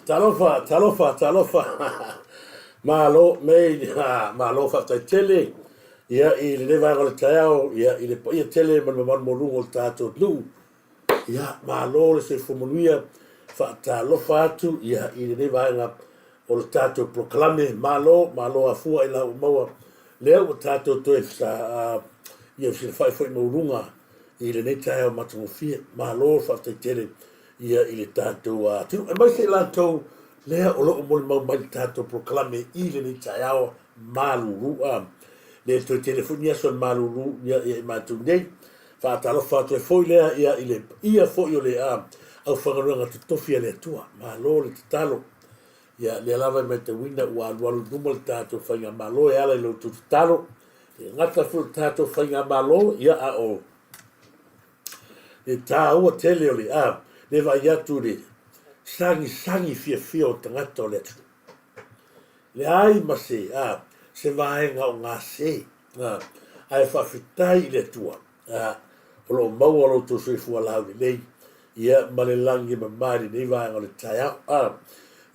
talofa. Malo mei malo fa tele. Ia I le va ngol tao ia I le pa ia tele man mo lungo tato nu. Ia malo le se fumuia fa talofa atu ia I le va nga o le tato proclame malo a fua I la maua. Leo o tato to sa ia se fai foi mo lunga I le nei tao matungofia malo fa tele ia I le tato tu mai se la to lea o loo mole mau mai tato proclame I le nei tao malulu le to telefonia son malulu ia matu nei fa talo fa to foi lea ia foi o le au whangaranga te tofia le tua malo le talo ia le lava me te wina ua alualu numal tato whainga malo ala I lo tu talo ngata fu tato whainga malo ia a o le tā ua tele o le vai atu le sangi fia o tangata o le atu. Le ai ma se vaenga o ngā se, ai whawhitai le tua, o lo maua lo to sui fua lau ni nei, ia ma le langi ma maari nei vaenga o le tai au,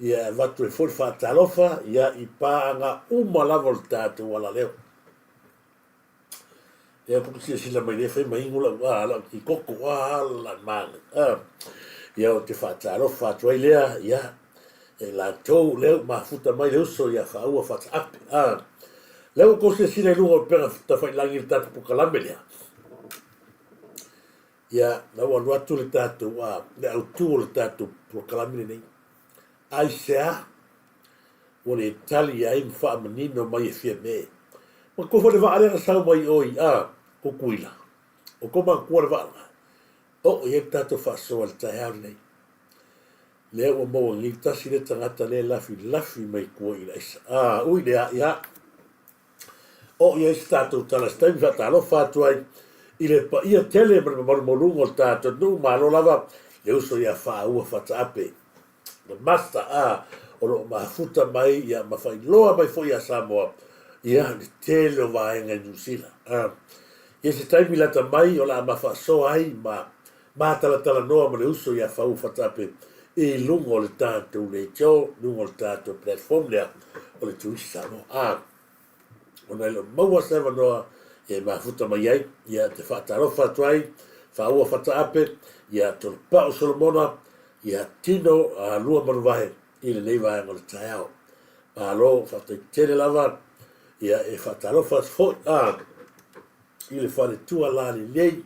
ia vatu e fori whaatalofa, ia I pāanga umalava o le tātou wala leo. Ia pukusia sila mai le whai maingula la ki koko la maanga. Ia o te whaatalofa atuai lea, ia la tau leo mafuta mai leo so ia whaua whaataape. Leo kosia sila I lunga o penga ta whai langi le tātou pukalame lea. Ia lau anu atu le tātou, le autu o le tātou pukalame nei. Ai sea, o le tali ai mwha manino mai e fia me. Ma ko fole va ale sa mai oi ko kuila. O ko ma ko va. O e tato fa so al taia nei. Le o mo ngi tasi le tangata le lafi mai ko ila isa. Ui le ya. O e stato tala stai va talo fa tuai. Ile pa ia tele mo lungo tato no ma lo lava. Le uso ia fa u fa tape. Le masta o lo ma futa mai ia ma fai loa mai fo ia Samoa. Ia ni tele o vaenga New Zealand. Ia se taimi lata mai o la mafa so ai ma tala noa ma le uso ia fau fatape I lungo le tātou le tau, lungo le tātou platform lea o le Turisi Samoa. O nei lo maua sewa noa ia mafuta mai ai, ia te whaataro whatuai, whaua whatape, ia tolu pao Solomona, ia tino lua maruwahe I le nei vaenga o le taiao. Malo whatai tere lava, ia e whatarofas fo I le whare tua lani nei,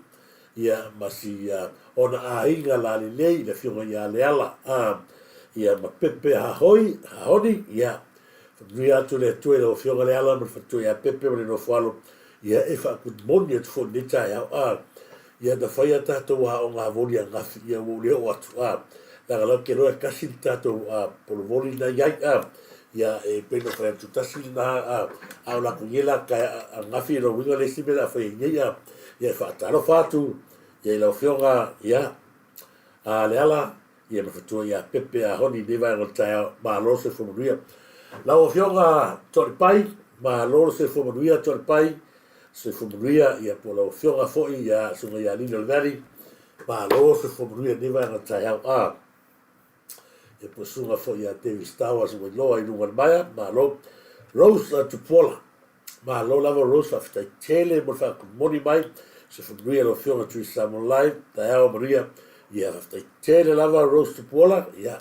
ia masi ona inga lani nei, le whionga ia leala, ia ma pepe hahoni, ia nui atu le tue o whionga leala, ma whatua ia pepe ma le no whalo, ia e whakutmoni atu fo nitai au, ia na whai atatou o ngā voli a ngafi, ia o leo atu, nanga lau ke roa kasi tatou polo voli na iai, ia e peno whai atu tasi na au la kungela ka ngafi no winga le sibe la whai ia whaataro whatu ia lau whionga ia le ala ia mawhatua ia pepe a honi newa ngol taia ma lo se whamanuia lau whionga tori pai ma lo se whamanuia tori pai se whamanuia ia po lau whionga foi ia sunga ia nino le veri ma lo se whamanuia newa ngol taia e po sunga fo ia Davis Towers o loa I lunga maia ma lo Rose Tupola ma lo lava Rose fa ftai tele mo fa moni mai se fa ria lo fiona Turisi Samoa live ta ea Maria ia fa ftai tele lava Rose Tupola ia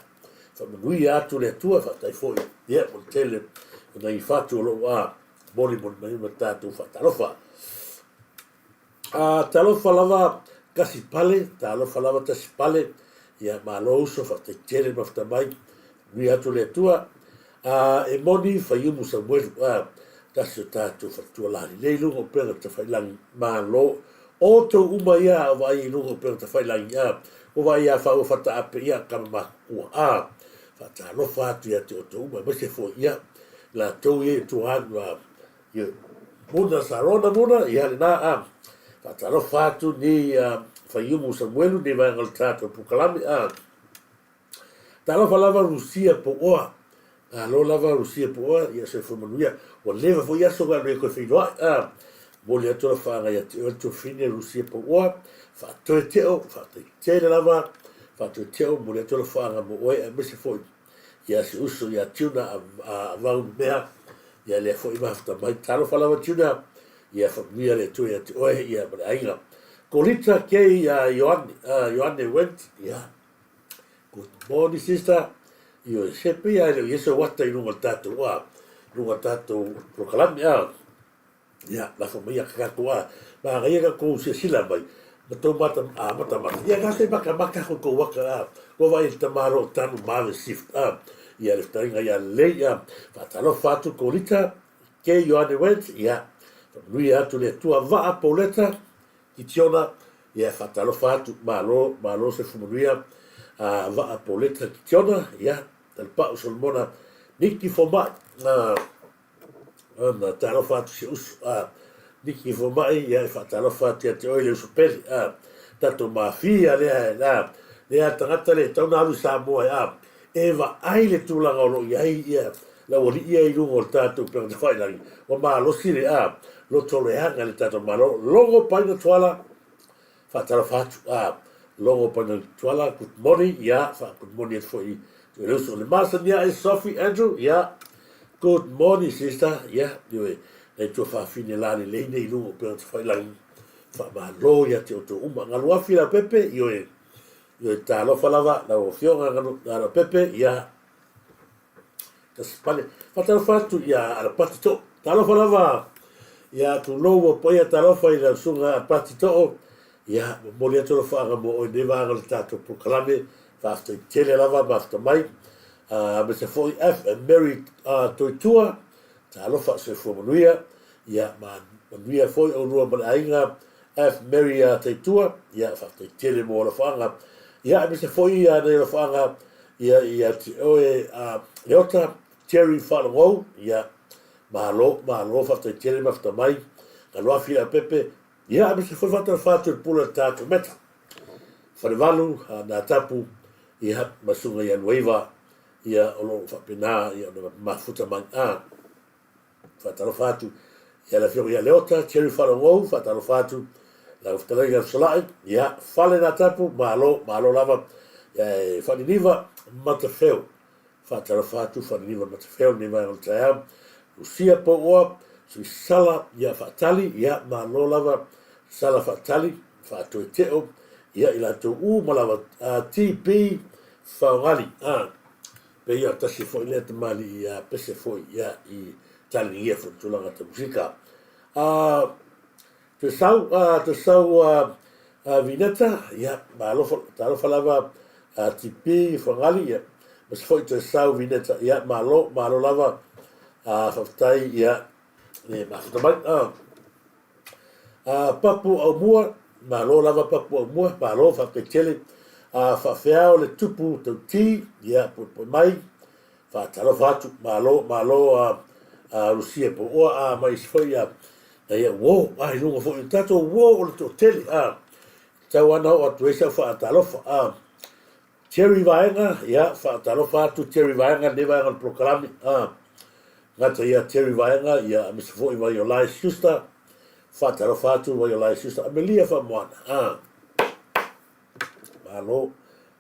fa manuia atu le tua fa ftai foi ia mo tele na I fatu lo moni mo na ima tatu fa talofa talofa lava kasi pale talofa lava tasi pale ia malo uso fa te tele mafta mai ni atu le tua e moni fa yumu sa mwelu taso tatu fa tua lani nei lungo pera ta fai langi malo oto uma ia o vai lungo pera ta fai langi o vai ia fa o fata ape ia kama makua fa ta lo fa atu ia te oto uma mese fo ia la tau e tu anu ia muna sarona muna ia le na fa ta lo fa atu ni Faiumu Samuelu ne vai ngal tato pukalame talo falava Rusia po oa lo lava Rusia po oa ia se fomanuia o leva fo ia so ga le ko fino mo le to fa ga ia to fine Rusia po oa fa to teo fa te lava fa to teo mo le to fa ga mo oa me se foi ia se uso ia tuna a vau mea ia le fo ima fta mai talo fala wa tuna ia fa mia le tu ia oe ia ma ainga kolita ke ia Ioane went ia good morning sister io sepe ia le yeso wata i lunga tatu wa lunga tatu prokalami ia la fa mia kakua ma ga ia ko se sila mai ma to mata ia ga se maka ko waka ko vai te maro tanu male shift ia le tainga ia le ia fatalo fatu kolita ke Ioane went ia lui atu le tua va poleta ki tiona ia fatalo fatu malo se fumuria va poleta ki tiona ia tal pa usulmona niki foma na talo fatu se us niki foma ia fatalo fatu te oile supeli tato mafia le tangata le tauna alu Samoa Eva aile tulanga o lo ia la wali ia i lungo o tātou pēng te whainari o maa lo sire lo tole hanga le tātou malo longo paina tuala whatara whatu longo paina tuala good morning good morning at fwoi le masa nia e Sophie Andrew good morning sister yue nei tua whawhine lani leine i lungo pēng te whainari whamalo ia te o to uma ngaluafi la pepe yue tā lofa lava na o fionga ngana pepe Taspale fatalo fatu ia ala patito talofa lava ia tu lowo poia talofa i la sunga patito ia molia tolo fa mo o neva ngal tato proclame fasta tele lava basta mai me se foi F and Mary toitua talofa se fo manuia ia manuia foi o rua ainga F Mary toitua ia fasta tele mo la fanga ia me se foi ia ne la fanga ia oe leota Terry Falongo, malo fata tele mafta mai, kaloa fia pepe, me se foi fata pula tato meta. Farevalu na tapu, masunga ia nueva, olo fapena, no mafuta man fata fatu, la fio ia leota, Terry Falongo, fata fatu, la uftalega solai, fale na tapu, malo lava, faniniva, matafeu. Fatara fatu whaniniwa matawheo ni mai on taiam. Lucia po oa, sui sala ia whaatali, ma no lava sala whaatali, whaato e teo, ila tō malawa TP whaongali. Pe ia tasi fwoi lea te mali i pese fwoi i tali ia fwoi tulanga te musika. Te sau vineta, ma alofa lava TP whaongali, mas foi te sau vineta malo lava whaftai ne mafutamai papu au mua malo lava papu au mua malo whaketele whawheao le tupu tau ti po mai whatalo whatu malo Lucia po oa mai sfoi wo ai lunga fo tato wo o le to tele tau ana o atu esa whaatalofa Terry Vaenga, whaatalo whātu Terry Vaenga, newa ngal proklami. Ngata Terry Vaenga, misa fwoi vai o lai siusta, whaatalo whātu vai o lai siusta, Amelia whamoana. Malo,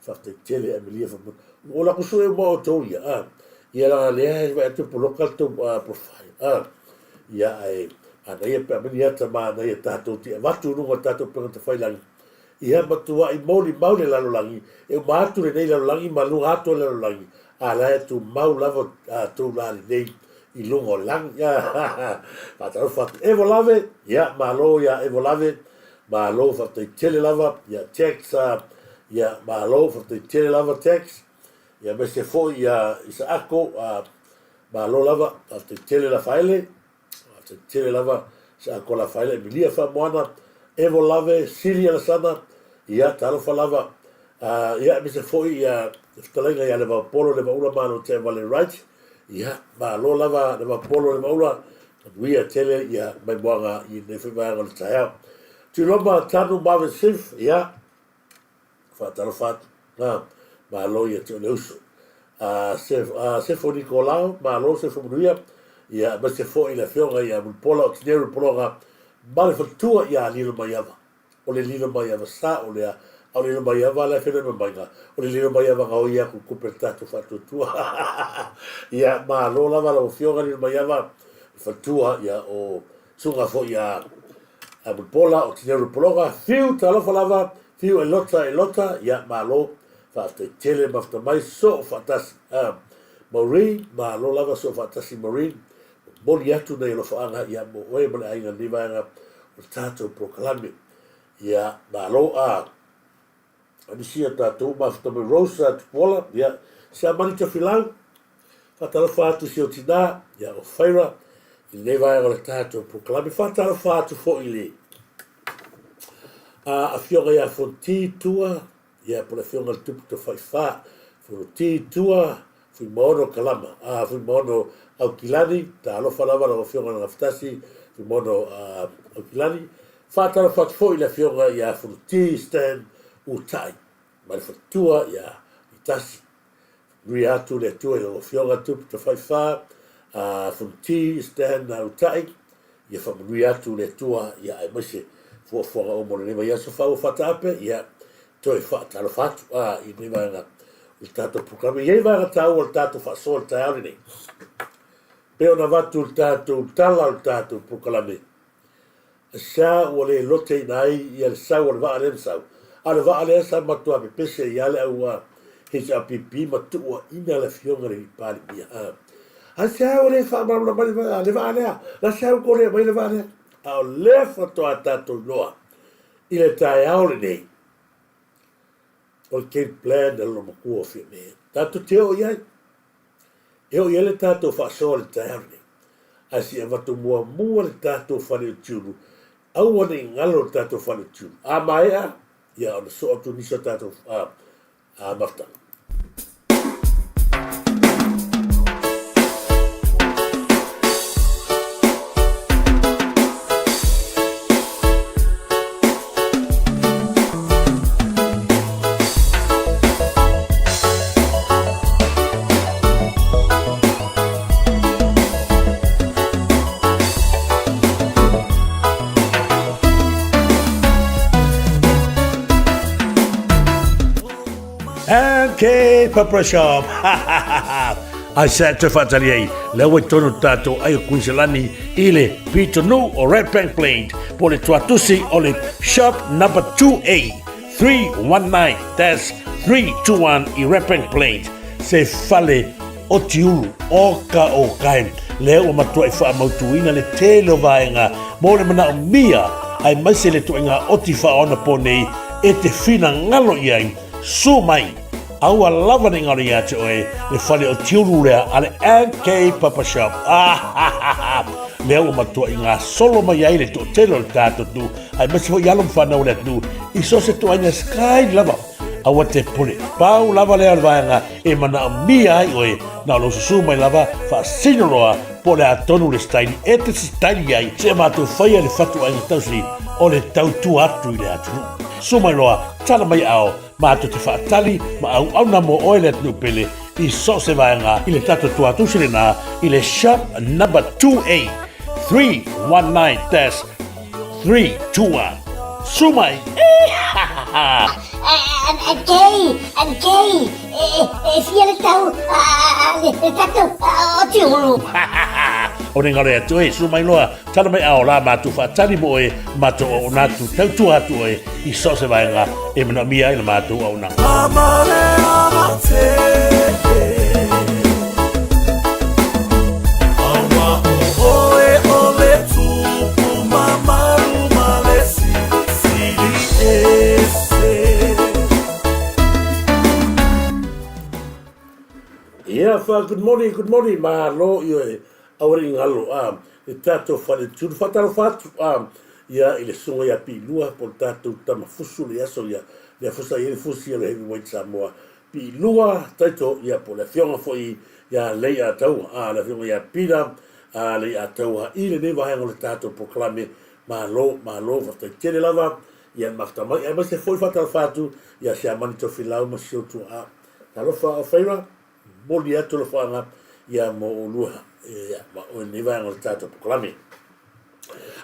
whafte tele Amelia whamoana. O la kusue mo o tau ia la lea vai atu po local to profile. Ana ia pe Amelia tama, ana ia tātou tia, watu nunga tātou pengata whailangi. Matua i maule lalolangi, maatu le nei lalolangi, malu ato le lalolangi, ala tu mau lavo tu lali nei i lungo langi, pataro fatu evo lave, malo evo lave, malo fatu i tele lava, text, malo fatu i tele lava text, me se foi isa ako, malo lava, fatu i tele la faile, fatu i tele lava, sa ako la faile, milia fa moana, evo lave, Siria la sana, talofa lava, me se foi, talenga le vapolo le vaula mano te vale right, malo lava le vapolo le vaula, wia tele, mai moanga i ne whiwanga le taia. Tu loma tanu mawe sif, whatalofatu, malo te ole uso. Sefo Nicolao, malo sefo munuia, me se foi le whionga mulpola, o tineru polonga, male fatua lilo mai ava. O le lilo mai ava sa, o le o le mai ava la fena mai nga o le mai ava nga o ia ku kupetato fatu tua ia ma lo lava la fioga le mai ava fatua ia o sunga fo ia a pola o tine pologa fiu talo falava fiu e lota ia ma lo fa te tele mafta mai so fatas Maureen ma lo lava so fatasi Maureen moli atu nei lo faanga ia mo oe male ainga nivaanga o tato proklame ia ma lo ani sia tatou mafta me Rosa tupola ia sa manita filau fatalo fatu si o tina ia o faira i nivaanga o tato proklame fatalo fatu fo ili a fioga ia fonti tua ia po le fioga le tupu to faifa fonti tua fui mono kalama fui mono au kilani ta alofa lava la fioga na ftasi fui mono au kilani fatalo fatu fo i le fioga ia fonti stand utai ma le fatua ia itasi riatu le tua i fioga tupu to faifa fonti stand utai ia famuri atu le tua ia e mase fo o mo le ia so fa o fatape ia toi fa talo fatu i prima na il tato programma ia va ta o tato fa sol ta ali pe ona vatu il tato tala il tato programma sa o le lote nai ia le sa o le va ale sa ale va ale sa ma tua pe pese ia le au his app ma tu ina la fionga le pali ia sa o le fa ma le va ale la sa o le mai le va ale au le foto a tato noa i le tae aole nei o le Cape Plan le loma kua fia me tato te o iai e o iai le tato whaasoa le tae aole nei a si e watu mua le tato whane o tiuru au ane ngalo le tato whane o tiuru a maea ia ona so atu nisa tato a mafta Okay, Papa Shop. I said to Fatalier, Lewe Tono Tato, Ayo Quincelani, Ile, Pito Nu, or Red Bank Plate, Pole Tuatusi, Ole, Shop number 2A, 319, that's 321, I Red Bank Plate, Se Fale, Otiulu, Oka Okaim, Leo Matua Fa Mautuina, Le Telo Vaenga, Mole Mana Mia, I Masele Tuenga, Otifa on a pony, Ete Fina Ngalo Yang, So mai aua lava ni ngari atu e le whale o tiuru rea ale NK Papa Shop lea ua matua i ngā solo mai ai le to telo le tātou tu ai masi ho yalom whanau le tu i so se tu aina sky lava aua te pule pau lava lea vaenga e mana o mia ai oe na lo susu mai lava wha sinoroa po le atonu le staili e te staili ai se mātou whaia le whatu aina tausi o le tau tu atu i le atu sumai loa tala mai ao ma to te whaatali ma au na mo oile atu pele i so se vaenga i le tato tua tusire na i le shop number 2A 319-321 sumai and gay fia le tau le tato o tiuru o ne ngare atu e sumai loa tala mai ao la ma tu whaatali mo e ma to o natu tau tu atu e i so se vaenga e mana mia i le ma tu au na Yeah, good morning, ma lo yo awari ngalo e tato fale tu fatalo fatu ia ile sunga ya pilua por tato tama fusu le aso ya le fusa ile fusi le heavyweight Samoa pilua tato ia por la fionga foi ya le atau la fionga ya pira le atau ile ne va ngolo tato proclame ma lo fa tele lava ia mafta mai ma se foi fatalo fatu ia se amanito filau ma sio tu talo fa feira moli atu le whanga ia mo ulua ia ma o ni vai ngol tato proclame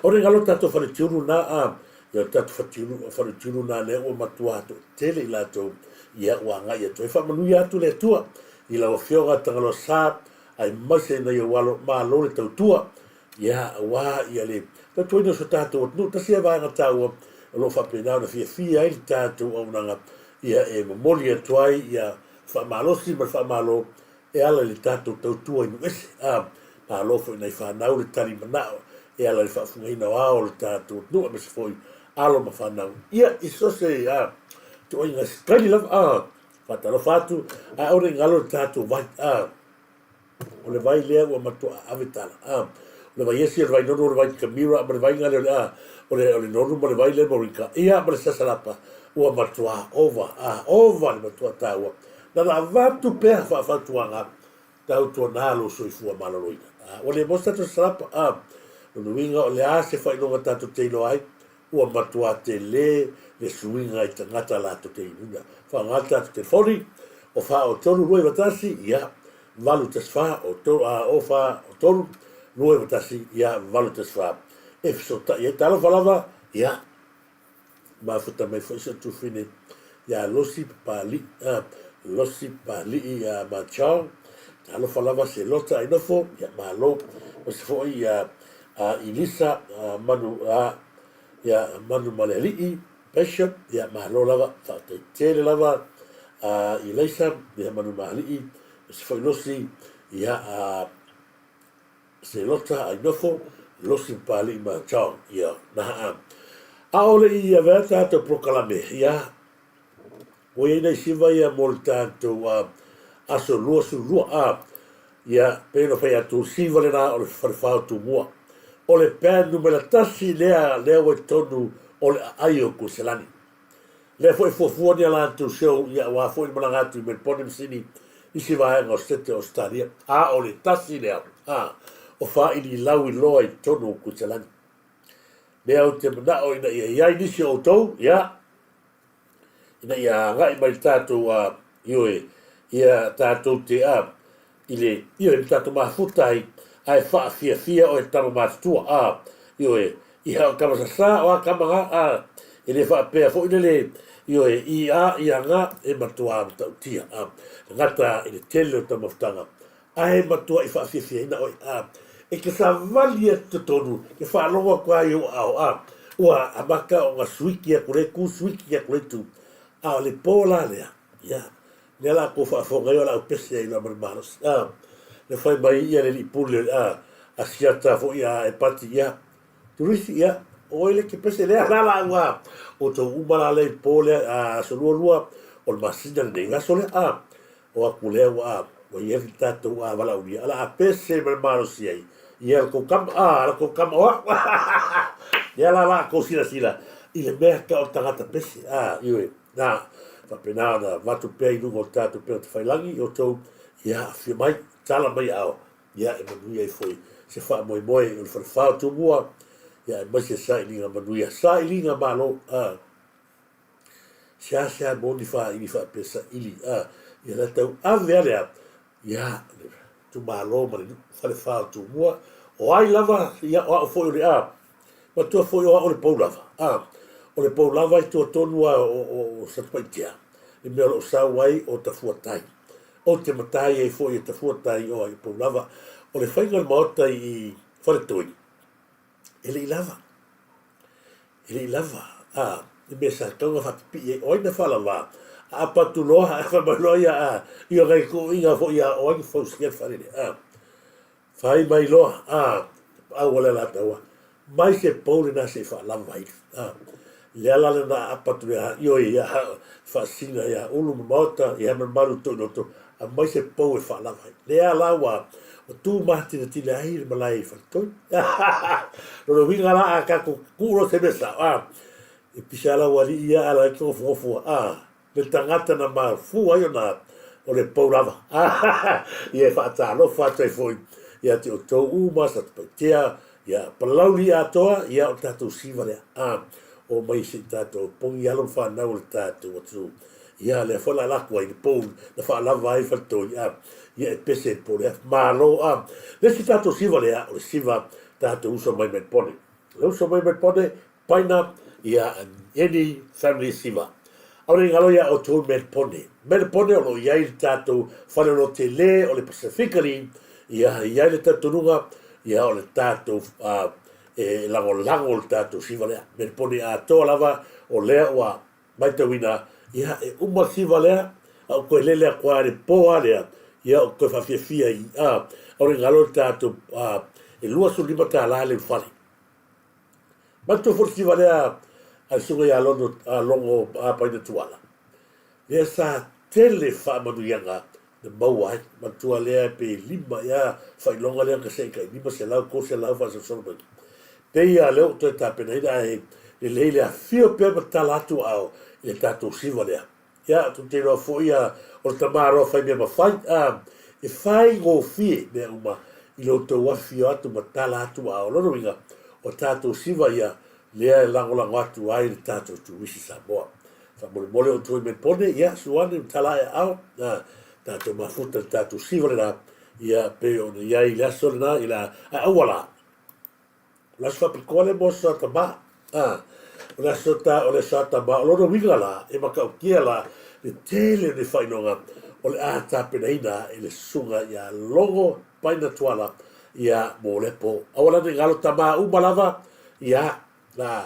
o re galo tato fale tiuru na ia tatu whatiunu nā lea ua matua atu tele i lātou ia ua ngai atu. E whamanui atu le tua i lau whionga tangalo sā ai maise na ia walo mālo le tautua ia wā ia le tatu ina so tātou atu tasi e vānga tāua lo whapena na fia i tātou au nanga ia e mamoli atu ai ia whamalosi ma whamalo e ala le tātou tautua inu ese mālo fo ina i whanau le tari manao e ala le whafungaina o ao le tātou nua me se foi alo ma whanau. Ia iso se te o inga skali lava whatalo whatu a ore ngalo le tātou vai o le vai lea ua matua avetala o le vai esi o le vai nono o le vai kamira ma le vai ngale o le nono ma le vai le morika ia ma le sasalapa ua matua ova le matua tāua na la vatu pea whawhatuanga tau tua nalo soifua malaloina. O le mosta to salapa no winga o le ase whainonga tātou teilo ai ua matua te le suinga i tangata lato te inuna. Whangata te telefoni o wha o tonu rue watasi ia valu taswha o wha o tonu rue watasi ia valu taswha. E fisota ia talo whalawa ia mafuta mai whaisa tufine ia losi pali ia machao talo whalawa se lota inofo ia malo o se fo ia Ilisa manu maleli Bishop ya malo lava tele lava Ilisa ya manu maleli se foi losi ya se lota ainofo losi pali ma chao ya na aole ia veta to proclame ya o ia siva ya molta to aso lua ya pero fai atu siva le na o farfao tu mua o le pēr numera tasi lea o tonu o le aio ko selani. Lea foi fofua ni ala tu show ia wa foi mana atu me pone msini isi vai ngo sete Australia. O le tasi lea. O fa ini lau i loa i tonu ko selani. Lea o te mana o ina ia inisi o tau ia ina ia ngai mai tātou ioe ia tātou te ile ioe tātou mafutai ai fia o e tama matua ioe ia o kama sa o kama ele fa pe fo ile ioe ia nga e matua tia ngata ile tele o tama ftanga ai matua i fia ina o e ke sa valia te tonu ke fa longa kwa yo ua amaka o nga suiki a kure tu le pola lea ia le la ko fa fo ngai la pese ina manos le fai mai ia le lipule a siata fo ia e pati ia turisi ia o ele ke pese le la ua o to umala le pole a solua o masina de gasole o akule o ia tato vala unia ala a pese manos ia ko kam ia la ko sila ile merka o tangata pese iwe na fa pena na vatu pe no tato pe te fai langi o to ia fi mai tala mai ao ia e manuia foi se fa moi o fa tu mua ia mai se sai linga manuia sai linga malo se boni fa pesa ili ia la tau avere ia tu malo ma fa tu mua o ai lava ia o foi ma tu foi o le paulava o le paulava i tu tonu o sa paitia e me lo sa wai o ta fuatai o te matai e foi te fuatai o i paulava o le whainga maota i wharetoi ele i lava e me sa kaunga whapipi e oina whalawa a patu loha e whamaloia i o rei ko inga fo ia o ai fausia wharere whai mai loha au wale la taua mai se paule na se whalama i le ala na apatu ya yo ya fascina ya ulu mota ya maru to a mai se pau e fala vai le ala wa o tu mati de tile ai malai fa to no vinga la ka ku kuro se besa e pisala wali ya ala ko fofo le tangata na ma fu ayo na o le pau lava ye fa ta lo fa te foi ya te o to u ma sa tia ya palauli atoa ya o tatu sivale o mai se tato pongi alo fa na o tato watu ia le fola la kwa i pon na fa la vai fa to ia pese por malo le se tato siva le o siva tato uso mai met pone le uso mai met pone paina ia any family siva. Aure ngalo ia o tō Melpone. Melpone o lo iai le tātou whare no te le o le Pacifically, ia iai le tātununga, ia o le tātou e lango le tātou siva lea. Melpone a toa lava o lea ua maitawina, ia e uma siva lea, au koe lele a kwa le poa lea, ia o koe whawhiawhia i aure ngalo le tātou e lua su lima tā la le whare. Matu fo siva lea, al sunga ya longo paina tuala. Lea sa tele whaamanu ianga na maua matua lea pe lima ya whailonga lea kasei kai lima se lau ko se lau whasa solomai. Pe ia leo toi tāpena ina e le leile a whio pe matala atu au i le tātou siva lea. Ia tu te roa fo ia o tamaro whai mea mawhai e whai ngō fie mea uma i lo tau wafio atu matala atu au lono inga o tātou siva ia lea lango atu ai le tātou Turisi Samoa. Mole o tui men pone, ia, suane, talae au, tātou mafuta tātou siva le nā, ia, pe o na iai le aso le nā, ila, awala. Lasu whapikoale mo sa tama, o le sa tama, o lono winga la, e makau kia la, le tele ne whainonga, o le ātapena ina, e le sunga, ia, longo, paina tuala, ia, mo lepo. Awala ne ngalo tama, umalava, ia, na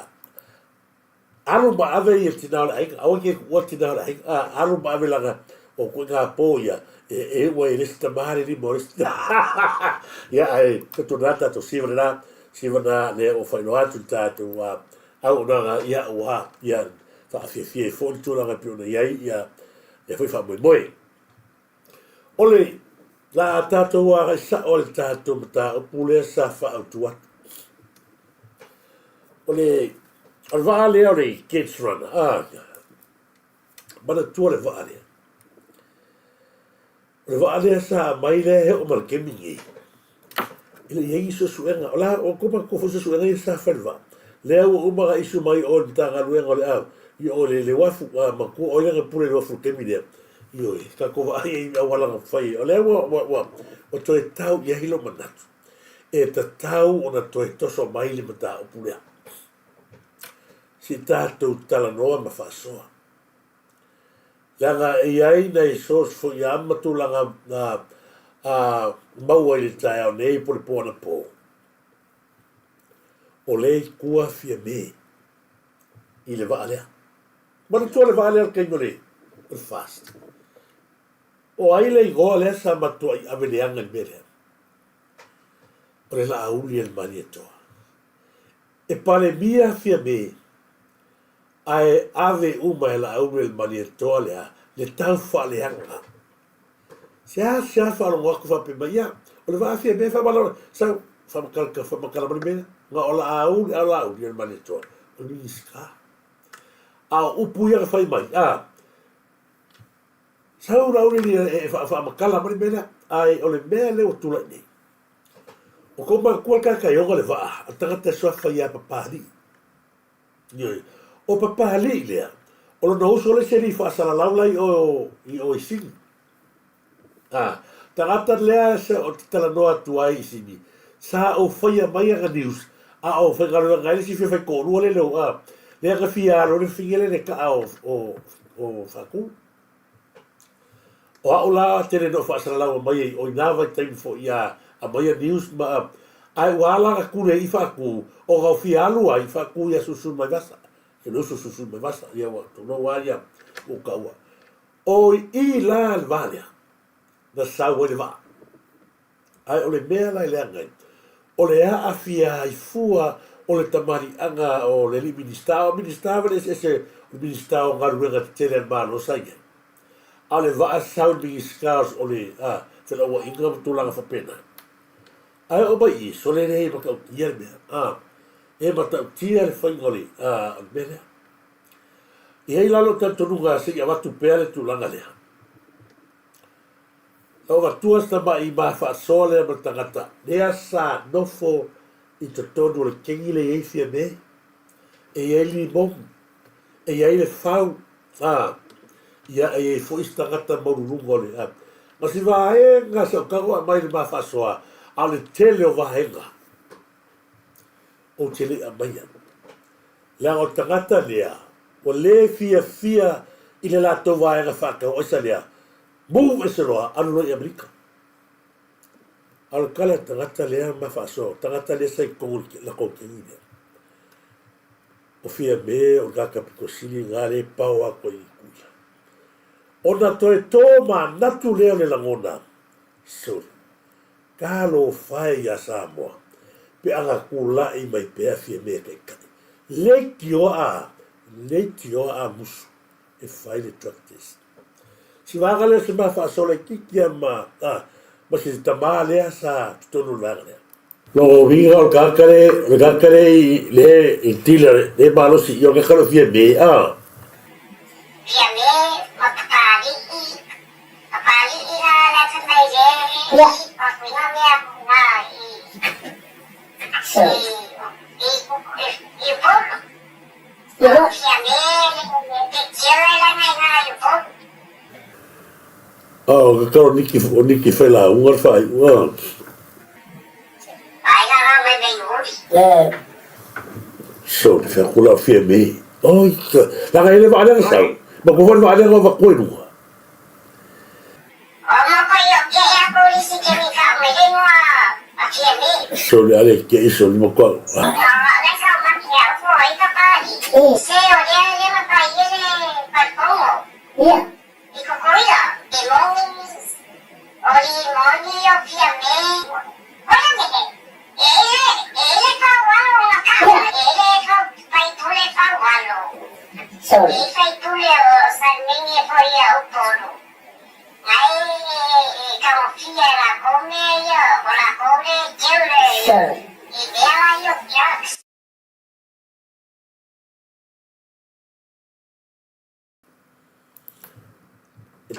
alo ba ave i tina la ai au ke o tina la ai alo ba ave langa o ko nga po ia e wa i lista mare ni moris ia ai to data to sivra le o fa no atu tatu au na ia wa ia fa fie fo tu la pe ona ia e foi fa moi ole la tatu wa sa o tatu mata o pule sa fa tu ole al vale ole kids run mana tu le vale sa mai le o mal kemingi ile yegi so suenga ola o ko ko so suenga sa felva le o uma isu mai o tanga luenga ole i ole le wafu ma ko o le pure le wafu kemingi io ka ko ai wala fai ole o to tau ye hilo manatu e tau ona to toso mai le mata o pure si tātou talanoa ma whasoa. Langa iai nei sos fo i amatu langa maua i le tai au nei po le PONA po. O lei kua fia me i le vaalea. Mana tua le vaalea kei no le fast. O ILE i goa lea sa matua i aveleanga i mele. O le la auli el mani toa. E pale mia fia me ai ave uma ela aure mani toa le tau whaleanga. Sia whalo waku whape mai ia. O le waafia me whamalora. Sau whamakala mani mena. Nga o la aure mani toa. O ni iska. A upu ia whai mai. Sau raure ni e whamakala mani mena. Ai o le mea leo tula nei. O koma kua kakaionga le waa. A tangata swafa ia papari. Nioi. O papa li lea. O lo no le seri fa sala laulai o isini. Tangata lea se o tala noa tua isini. Sa o faya mai anga news. O fai ngalo ngai si fai koru le lo. Lea ka fia lo le fingele le ka o faku. O a ola tere no fa sala lau mai o inava time fo ia a mai news ma ai wala ka kure i faku. O ga fia lu ai faku ia susu mai basa. E no so susu me basa ia wa to no waria o kaua o i la valia da saua le va ai o le mea lai le angai o le a afia i fua o le tamari anga o le ministao le ese ministao ngaruenga tele mano sai a le va sau ministaos o le te la wa inga tulanga fa pena ai o bai so le rei ma ka ia me e mata tia le whaingoli mene. I hei lalo tantonunga se ia watu pea le tūlanga lea. Lau watua stama i maa whaasoa lea ma tangata. Lea sa nofo i te tonu le kengi le eifia me. E iei li mong. E iei le whau. Ia e iei fo istangata maururungo le. Ma si vahenga sa kagoa mai le maa whaasoa. A le tele o vahenga. O tele a maia. La o tangata lea, o le fia i le lato vaenga whaka o isa lea. Move e se roa, anu no i Amerika. Al kala tangata lea ma whaaso, tangata lea sai kongu la konkengi lea. O fia me o kaka piko sili ngā le pau ako i kuia. O na toe tō ma natu lea le langona. Sori, kālo whai a Samoa, pe anga kūlai mai pēa fia me kai kai. Leiti o a musu, e whai le drug test. Si wanga lea se ma whaaso le kikia ma si tamā lea sa tutonu langa lea. Lo vinga o kakare le tila le malosi i o kakaro fia me Fia me, papali i la tamai le, o kuinga mea kuna i polo. Fia me, te tira la ngai i polo. O kakaro niki whaila ungar whai So, te whakula fia me. Oi, langa ele wa alea sau. Ma kufan wa alea wa koe nua. So, le alea kia iso ni makua.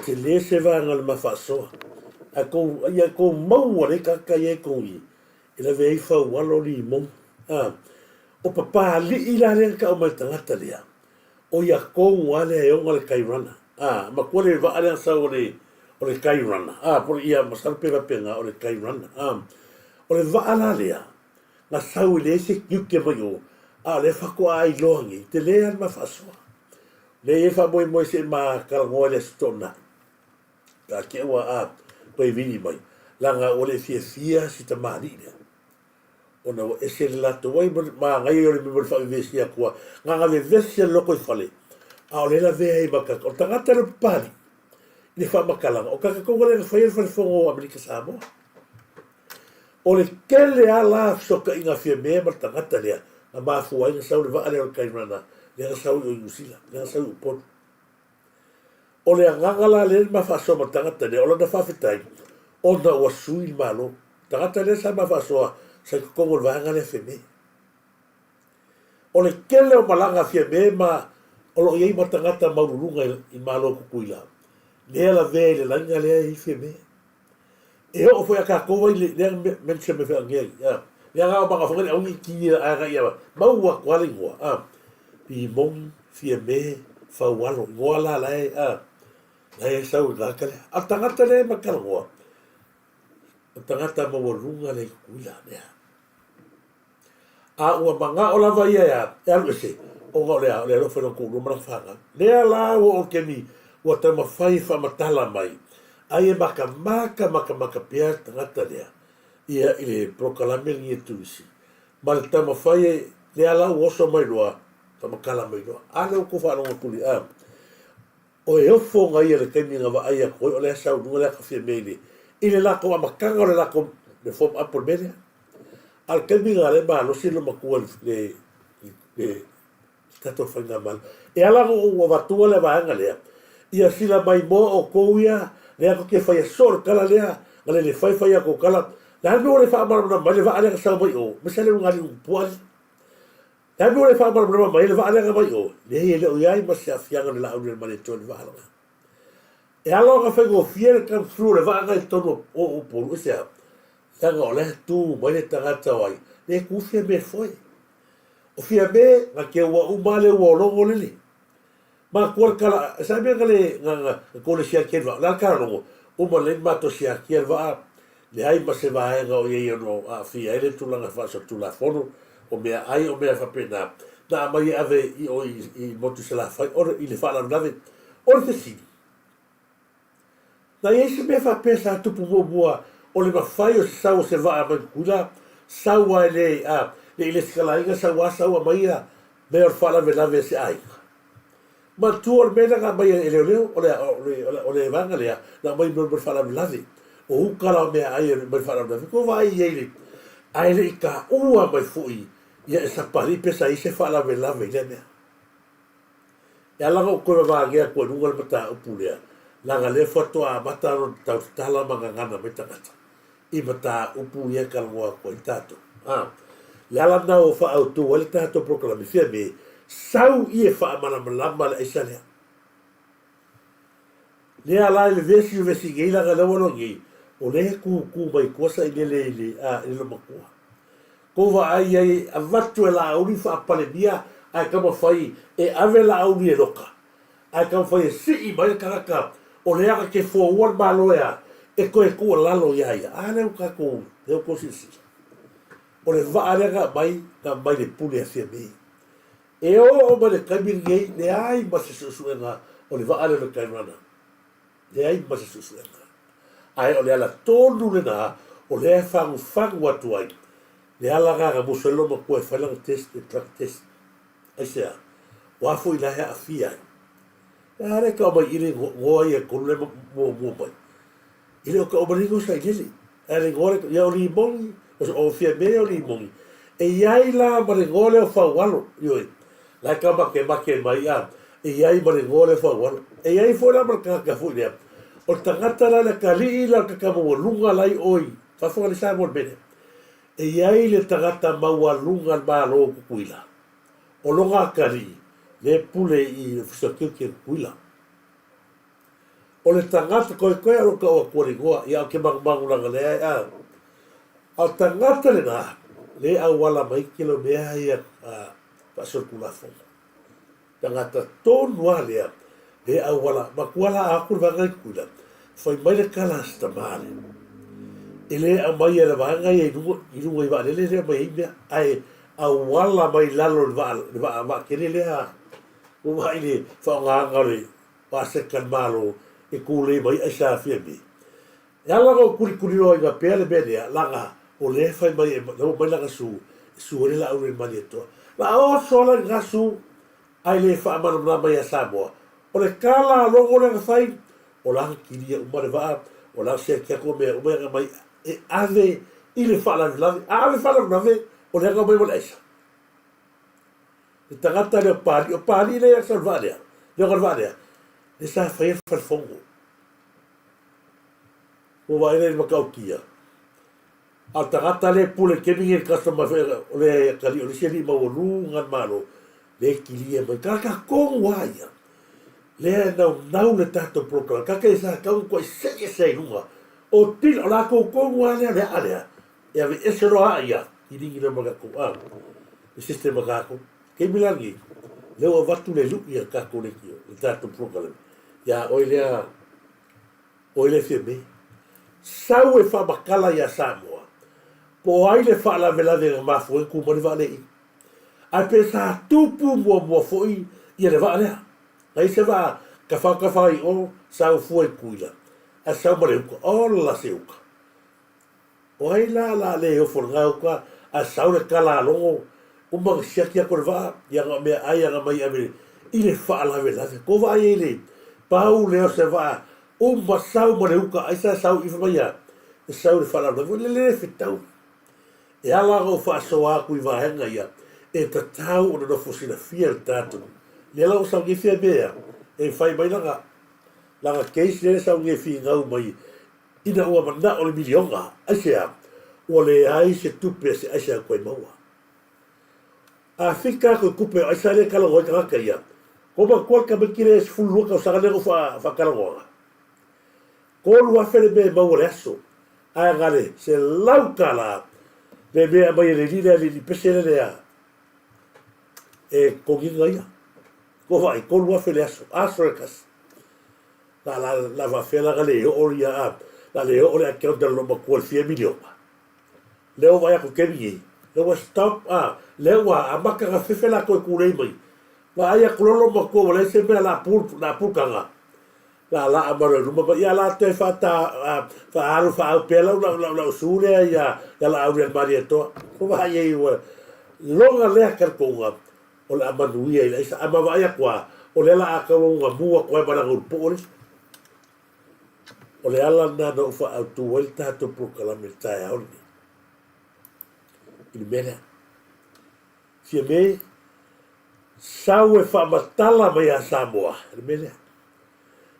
Te le se vanga le mawhasoa. Ia ko maua le kaka ia ko i. Ila vei whau walo li mong. O papa li i la rea ka o mai tangata lea. O ia ko ngwale e onga le kairana. Ma kua le wa alea sa o le kairana. Por ia masarpe wa penga o le kairana. O le wa ala lea. Nga sau le se kiuke mai o. Le whako ai loangi. Te lea le mawhasoa. Le e wha moi se ma karangoa le stona. Ka ke ua koe vini mai. Langa o le fia si ta maani lea. Ona o ese le lato wai ma ngai o le mimori wha vesi a kua. Nga le vesi a loko i whale. O le la vea i makaka. O tangata le pari. Ni wha makalanga. O kaka konga le whai whale whongo o Amerika Samoa. O le kele a la soka inga fia mea ma tangata lea. Na maafua inga sau le wa ale o kairana. Lea sau i o Iusila. Lea sau i o Pono. O le angangala le ma whaasoa ma tangata lea. O la na whawhetai. O na ua sui malo. Tangata lea sa ma whaasoa. Sa kongo le vanga le wheme. O le kele o malanga fia me ma. O lo iei ma tangata maururunga i malo kukuila. Lea la vea le langa lea i fia me. E o foi a kakoa i lea mense me whea ngei. Lea ngā o manga whangani au i ki a aga i awa. Maua kuale ngoa. I mong fia me whaualo. Ngoa la lai. Lai e sau i ngaka lea. A tangata lea makala ngoa. A tangata maururunga le kukuila lea. A ua manga o lava ia ea. E alu ese. O ngā lea. Lea lo whenua kūru mana whanga. Lea la o kemi. Ua tama whai whamatala mai. Ai e maka pia tangata lea. Ia i le prokalameli e Turisi. Ma le tama whai e lea la uoso mai roa. Tama kala mai roa. Ale o ko whanonga kuli. O e ofo ngai e le kaimi ngā wa aia koi. O lea sau nunga lea ka whia meile. I le lako a makanga o le lako. Le form up o mele. Al kaimi ngā le maa losi lo makua le tato whainga mana. E ala o ua watua le waanga lea. Ia sila mai mo o kouia. Lea ko ke whaia sor kala lea. Ngale le whai a ko kala. Lea me o le whaamara mai le wa alea ka sau mai o. Mesa le ngari umpuali. Lea me o le whaamara mai le wa alea ka mai o. Le hei le o iai ma se a fianga le lau le mani tō le wa alanga. E alo ka whaingo fia le come through le wa anga i tono o poru. Ese a. Tanga o le tū mai le tangata wai. Le kufia me foi. O fia me nga ke ua umale ua longo lili. Ma kuar kala, sa mea kale nga kone sia kierwa. Nā kara longo. Uma le mato sia kierwa. Le hai ma se vaenga o iei ano a fia ele tūlanga whasa tūla whono. O mea ai o mea whapena. na mai ave i motu se la fai ora i le fala nave ora te sini na ese me fa pesa tupu mua o le mafai o se sau se va mai kula sau ai le le ile skala inga sau mai me or fala ve lave se ai ma tu or me na mai ele o le vanga le na mai me fala ve lave o kala me ai me fala lave ko vai ele ai le ka ua mai fui ia e sapari pesa i se fala ve lave le me ya la ko va ge ko nunga le mata upulea la le foto a mata ro tala manga ngana me takata i mata upu ia ka ngoa ko i tato le ala na o fa auto o le tato proclamation me sau i e fa mana malama le isale le ala le vesi ge la ga lo ngi o le ku mai kosa i le lo makua ko va ai a vatu la uri fa palemia ai kama fai e ave la uri e loka ai kama fai si i mai karaka o le aga ke forward baloea e koe kua lalo ia a leo kako leo kosisi o le vaalega mai ka mai le pule a fia me e o ma le kaimiri ngei le ai ma se susuenga o le vaale le kaimana le ai ma se susuenga ai o le ala tonu le na o le fangu atu ai le ala gaga muselo ma koe whailanga test e track test ai sea wafo i lahe a fia ai re ka mai ire ngoa ia kolu le mo mai ile o ka o maringo sa ilele ele ngore ia o limongi o fia me o limongi e iai la maringole o faualo ioi la ka make mai e iai maringole o faualo e iai fo la marka ka fu le o tangata la ka li la ka mo lunga lai oi fa fo le sa mo bene e iai le tangata maua lunga ba lo kuila o longa kali le pule i fisoke kuila o le tangata koe alo ka o kuarigoa ia o ke magulanga le au tangata le nga le au wala mai kilo mea ia pasorkulafo tangata tonua lea le au wala makuala a kurvanga i kuila fai mai le kala stamare e le a mai e la vanga i runga i vale le mai imea ai au wala mai lalo le va kene lea o mai le whaonganga le pasekan malo e kule mai ai sa fia mi ya la ko kuri ro nga pele bele la o le fai mai no mai la su le la ure mai to la o sola nga su ai le fa ma na mai sa mo o le kala lo o le fai o la kiria o mare va o la se ke ko me o mai e ave ile fa la ave fa la ve o le ga mai mo esa e tagata le pali le salvaria le salvaria le sa fai fa fongo o vai le makaukia a tagata le pule ke mingi customer o le kali o le seli ma o lunga malo le kilia mai ka ko waia le nau le tato program ka sa ka ko se lunga o til la ko waia le ale e ave esero aia i dingi le magako le sistema kako ke milangi le o vatu le lu ia ka ko le tato program ya oile fie sau e fa makala ia Samoa po ai le fa la vela de ma foi ku mo vale a pesa tupu mo foi ia le vale ai se va ka fa i o sau foi kuila a sau mo le ko o la seuka o ai la le o forga ka a sau le kala longo o ma sia kia ko va ia me ai nga mai ave ile fa la vela ko va ile pau le se va o masau mo le uka ai sa sau i fa ia e sau le fala le fitau e ala go fa so a ku va hanga ia e tatau o no fosina fiel tatu le la o sa ngi fia bea e fai mai la case le sa ngi fi ngau mai ina o mana o le milionga ai sea o le ai se tupe se ai sa ko maua a fika ko kupe ai sa le kala o ka ia ko ba ko ka be kire es fulu ka sa le fa kala o ko lu a fele be mau le aso a gale se laukala le be mai le li pesele le a e ko ginga ia ko vai ko lu a fele aso la va fela gale o ia la le o le a ke o lo ma ko fie miliona le o vai ko ke ni le wa stop le wa amaka ka fefe la ko ku le mai wa ia kololo ma ko le se pe la pu kanga la amara ruma ba ia la te fa alu fa pela la sure ia la au maria to ko va ia wa longa le ka ko nga o la manuia ile sa ama va ia kwa o le la ka nga bua ko ba na grupo o le ala na no fa tu volta to pro calamita ya o il mena si me saue fa matala mai a Samoa il mena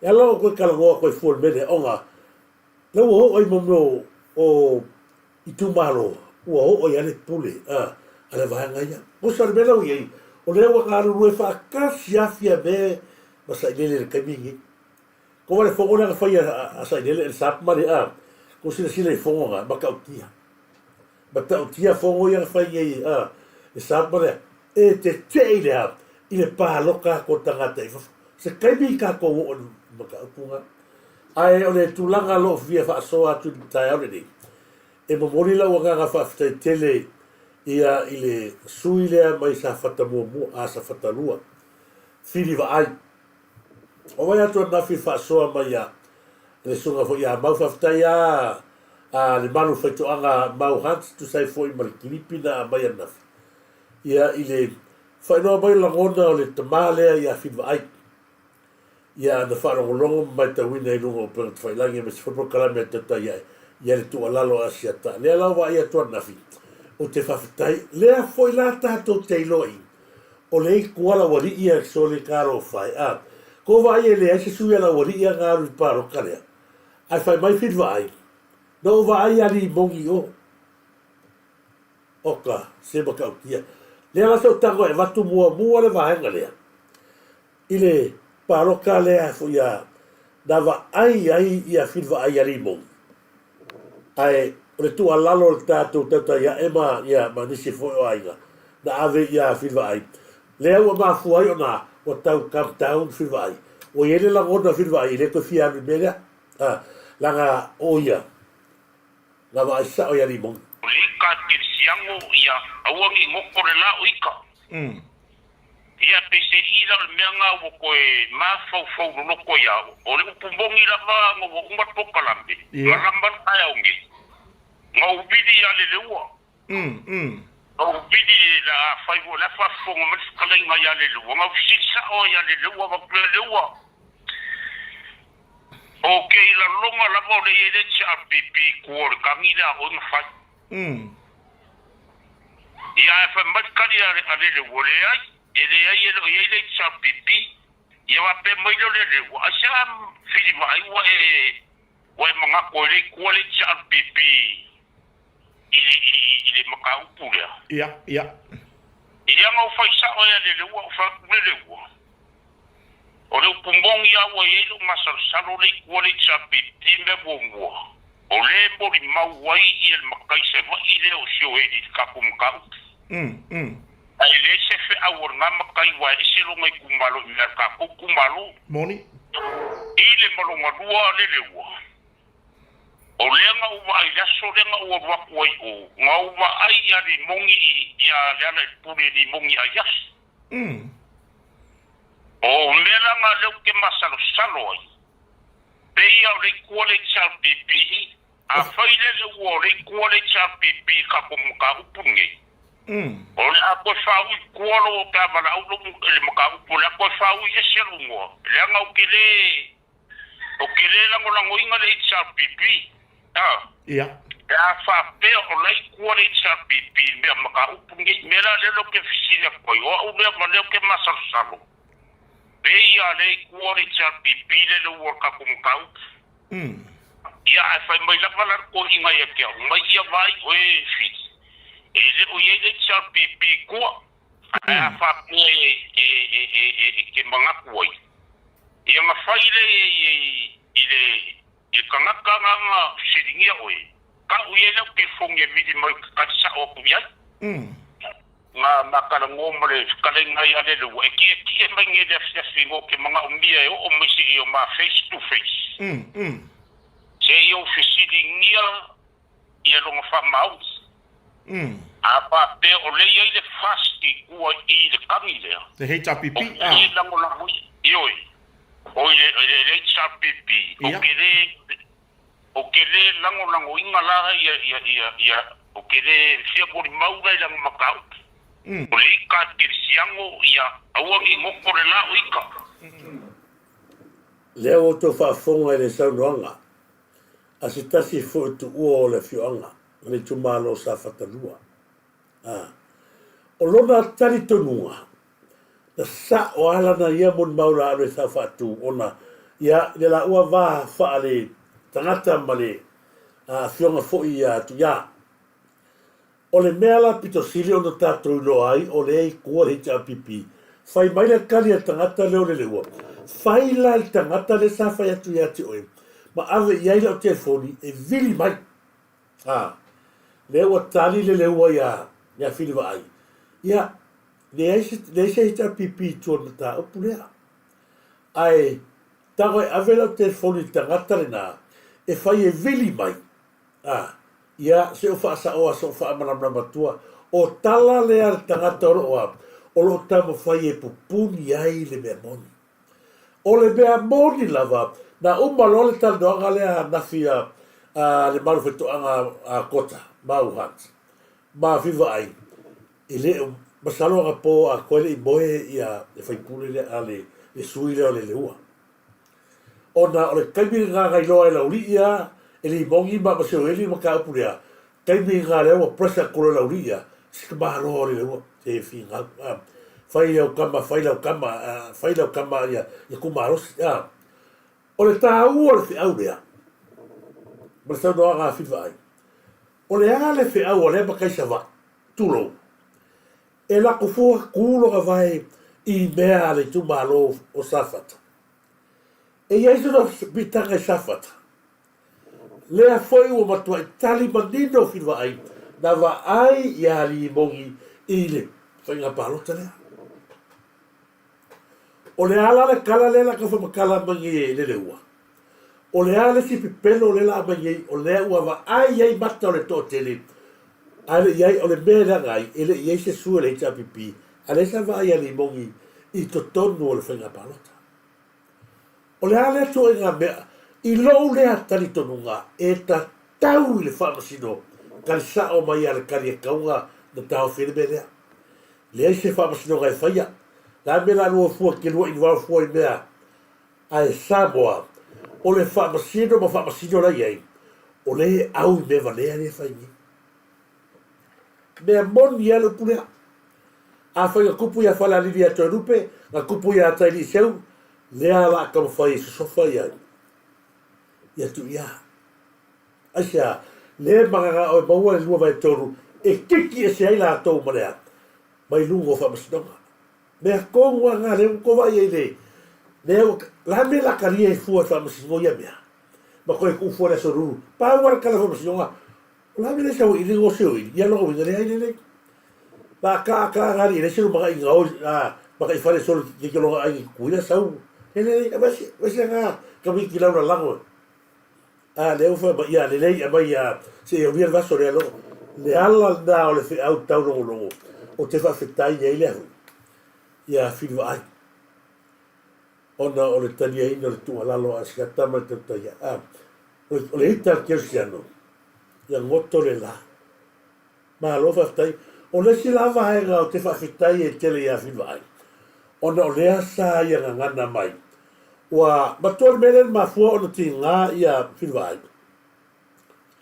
ya lo ko kala go ko fol mena onga le wo o mo no o itu malo wo o ya le pule ala va nga ya o sa mena o ye o le wa ka ru fa ka sia fia be ba sa ile le kamingi ko le fongo na fa ya sa ile el sap mari ko sile fongo ga ba ka utia ba ta utia fongo ya fa ye e sap mari e te teile ile pa loka ko tanga te se kaimi ka ko o ba ka upunga ai o le tulanga lo via fa so atu tai already e mo mori la wa ga fa tele ia ile suile mai sa fata mo sa fata lua fili va ai o vai atu na fi fa so mai ya le sunga fo ya mau fa ya le malu feito anga mau hans tu sai foi mal kilipina mai na ia ile fa no mai la ronda le tamale ya fi va ai ia na fa ro longo mai ta wina i lungo per fa la nge mes fo kala me ta ya le tu ala lo asiata le la va ia tu na fi o te whawhitai, lea foi la tātou te iloi, o le kuala wari ia so le karo whai, ko vai e lea se sui ala wari ia ngāru i paro karea, ai whai mai whit vai, no vai ali mongi o, oka, se maka utia, lea la sau tango e watu mua le vahenga lea, i le paro ka lea fu ia, dawa ai ia whit vai ali mongi, ai, o le tua lalo le tātou tata ia ema ia manisi foi o aiga. Na ave ia whiwa ai. Lea ua mafu ai o nā, o tau kam taun whiwa ai. O iele la ngona whiwa ai, le ko fia anu mea, langa o ia. Nga wa aisa o ia li mong. O le ika te siango ia, auangi ngoko le la o ika. Ia pese ila le mea ngā wo koe mafau loko ia, o le upumbongi la ma ngo umbat pokalambe. Malamban kaya onge. Ngau bidi ya le leua. Ngau bidi la faivo la fafo ngam skala nga ya le leua. Ngau sisa o ya le leua ma ple leua. Okay la longa la mo le ye cha pipi ko kamila on fa. Ya fa matkali ya le leua le ai. Ele ya le cha pipi. Ya wa pe mo le leua. Asam fili mai wa manga ko le cha pipi. Ile maka upulea. Ia. Ia ngau faisa o ya le leua o fa le leua. O le upumbongi ya o ye lo masalo le kuale chapi timbe bongo. O le mori mauai i el makai se va i le o sio e di kapumkau. Ai le se fe awor nga makai wa e se lo ngai kumalo i la kumalo. Moni. Ile malonga dua le leua. O lenga uwa ai laso lenga uwa wakuai o. Nga uwa ai ya li mongi ya leana i pune li mongi a yas. O mera nga leo ke masalo ai. Pea o le kuale cha pipi. A whaile le ua o le kuale cha pipi ka kumuka upunge. O le a koe whau i kualo o ka mana aulomu le maka upu. Le a koe whau i eselungo. Lenga o kele lango inga le cha pipi. Ia. Ya fa pe o lai kuale cha pipi me maka upunge mera le lo ke fisile koi o le ma le ke masalo. Pe ya le kuale cha pipi le lo ka kumka. Ya fa mai la pala ko inga ya ke mai ya vai o e fi. E le o ye le cha pipi ko a fa pe ke manga koi. Ya ma fa ile kanaka nga siringia oe. Ka uye lau ke fonge midi mai katsa o kuya. Nga makala ngomre kala ngai ale lu e ki mai nge de fingo ke manga umbia o misi o ma face to face. Se yo fisiringia ia lo fa mau. apa pe o le ai le fasti ua I le kami lea. Te hei tapipi. I lango lango ioi. O le tapipi. O ke le lango inga laha ia o ke le fia pori maura I lango makau. O le ika te siango ia aua ki ngoko le la o ika. Leo o tō whaafonga I le saunoanga. A se tasi fo tu ua o le fioanga. Le tumalo sa whatanua. O lona tari tonua. Na sa o alana ia mon maura ane sa whatu. Ona ia le la ua wā whaale tangata male fionga fo ia tu ia. O le mea la pito sili o na tātou ilo ai o le ei kua hita pipi. Whai mai le kari a tangata leo le leua. Whai la I tangata le sa whai atu ia te oe. Ma awe iai la o telefoni e vili mai. Le ua tali le leua ia whiri wa ai. Ia, le eise hita pipi tua na tā upu lea. Ai, tagoe awe la o telefoni tangata le nā. E whai e vili mai. Ia, se o whaasa oa so wha amanamna matua. O tala lea le tangata oro oa. O lo tamo whai e pupuni ai le mea moni. O le mea moni lava. Na umalo le tal doanga lea nafia le maru whetoanga kota. Mau hat. Ma viva ai. I le masalo a po a koele I moe ia e whaipule le ale le sui leo le leua. Ona o le kaimi ngā ngai loa e lauri ia e li mongi ma maseo eli ma ka upulea. Kaimi ngā leo a presa kolo lauri ia sika maha loa le leua te fi ngā. Whai leo kama ia kumarosi. O le tā ua le whiau lea. Masao noa ngā whiwa ai. O le ale whiau o le makaisa wa tulo. E lako fua kūloga vai I mea le tumalo o safata. E iaiso na bitanga I safata. Lea foi ua matua I tali manino whiwa ai. Na wa ai ia li mongi I le whainga palota lea. O le ala le kala le la ka whamakala mangi le leua. O le ala si pipelo le la mangi o le ua wa ai iai mata o le tō tele. Ale iai o le mea ngai, ele iai se sua le ita pipi. Ale sa wa ai ali mongi I to tonu o le whainga palota. O le ala to e ngā mea, I lou lea tani tonunga, e ta tau I le whamasino, kari sa o mai ale kari e kaunga na tau whine me lea. Lea se whamasino ngai whaia. La mea lua fua ke lua I wau fua I mea. Ai Samoa, o le whamasino ma whamasino la iai, o le au I mea valea le whaingi. Mea moni alo pulea. A whainga kupu ia whala lili a toi rupe, nga kupu ia taili seu, lea la kama whai se sofa iai. Ia tu ia. Asia, lea manganga o maua le lua vai toru, e kiki e se ai la tau manea, mai lungo o whamasinonga. Mea kongua ngā leo kowa iai le, leo, la me la karia I fua whamasinonga ia mea. Ma koe kufua le soruru, pāwara kala whamasinonga, la me le sao I ringo seo I, ia longa winga le ai le. Pa ka ngari le seo maka I ngau, maka I whare solo ki longa ai kuina sau. Ele, wasi nga, kami ki launa lango. Leo wha, ia, le lei, ama ia, se e unia vaso le alo, le ala na o le whi au tau longo longo, o te whawhetai nei le hu. Ia, whiru ai. Ona o le tania ina le tua lalo a sikatama te taia. O le hita keo siano. Ia ngoto le la. Ma lo whawhetai, o le si lava haenga o te whawhetai e tele ia whiru ai. Ona o lea sa ia ngana mai. Ua matua melen ma fua ona ti ngā ia whiru ai.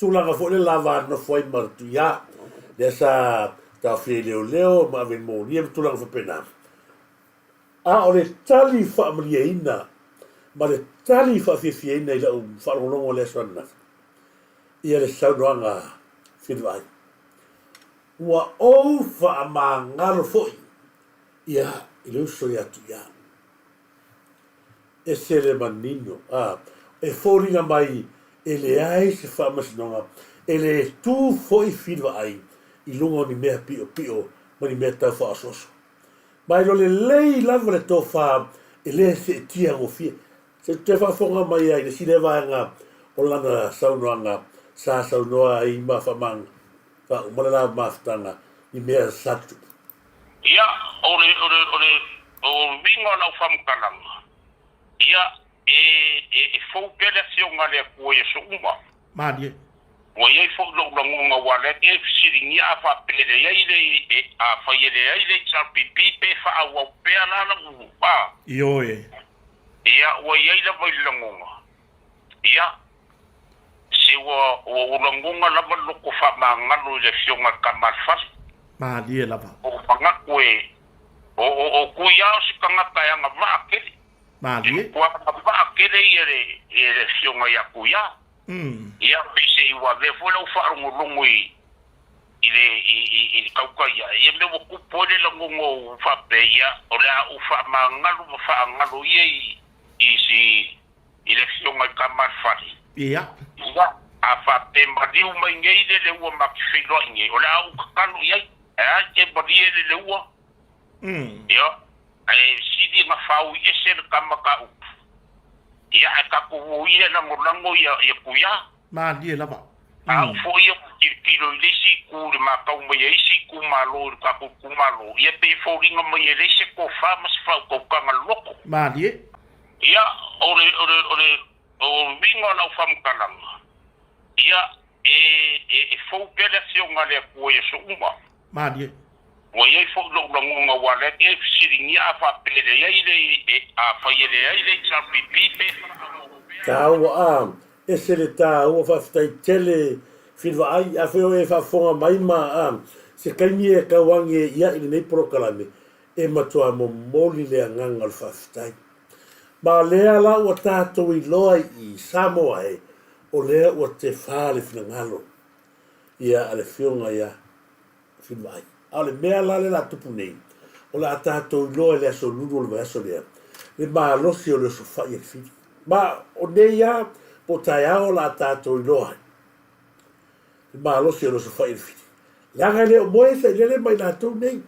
Tūlanga fo le lava no fwai martu ia. Lea sa tau whie leo leo ma awen mō nia tūlanga fo pena. O le tali whaamaliaina, ma le tali whaafiefiaina I lau whaarongongo le suana. Ia le saunoanga whiru ai. Ua ou whaamangaro foi. Ia, I leu soi atu ia. E sere manino. E fōringa mai, e le ai se whaamasinonga. E le tū foi whiru ai. I lungo ni mea pio pio, ma ni mea tau whaasoso. Mai lo le lei lava le tō wha e le se tia ngofie. Se te whaafonga mai ai, le sine vaenga o lana saunoanga, sa saunoa I ma whamang, umana la mawhtanga, i mea satu. Ia, o vinga na whamkalanga. Ia, e whaupele fionga lea kua e so uma. Mādia. Wa iei whaulangunga wale, e fisiringi a whapele, iei a whaiere, iei tarpipi, pe whaawau pea nana upa. Ioe. Ia, wa iei la wailangunga. Ia, se wa ulangunga lama loko whamanganu le fionga kamarfas. Mādia lava. O pangako o kuia si kangata yanga vaakele. Mādia. Kua vaakele i fionga ya kuia. Ia pese i wa vefola u whaarungulungu i kaukaia. Ia me wa kupole langungo whapeia. O lea u whaangalu i le fionga kamarfari. Ia. Ia, a whape mariu mai ngei le ua makifilwa ingei. O lea u kakalu iai. Ke bodi le ua. Ia, sidi nga whau i ese kamaka upu. Ia, ka kuhu ia lango ia kuia. Mādia lava. Au fo ia kilo i lesi ku le makau mai e isi ku malo, ka ku malo. Ia pe fo ringa mai e lesi ko wha mas whau ko kanga loko. Mādia. Ia, o vinga na whamkalanga. Ia, e fo pele fionga lea kua e so uma. Mādia. Wa iei whaulangunga wale, e fisiringi a whapele, iei a whaiere, iei tarpipi, pe Ka ua e se le tā ua whaftai tele whilwa ai a whio e whafonga mai ma se kaimi e kawangi e ia ili nei prokalame e matua mo moli lea nganga le whaftai. Ma lea la ua tātou i loa i Samoa e o lea ua te whāle whina ngalo ia ale whionga ia whilwa ai. Ale mea la le la tupu nei o la tātou i loa lea so lulu o le maeso lea le maa losi o le so whai e whini. Ma o nei ia po tai ao la tātou i loa. Ma losi o le so whai e whini. Langa le o moe sa lele mai nātou nei.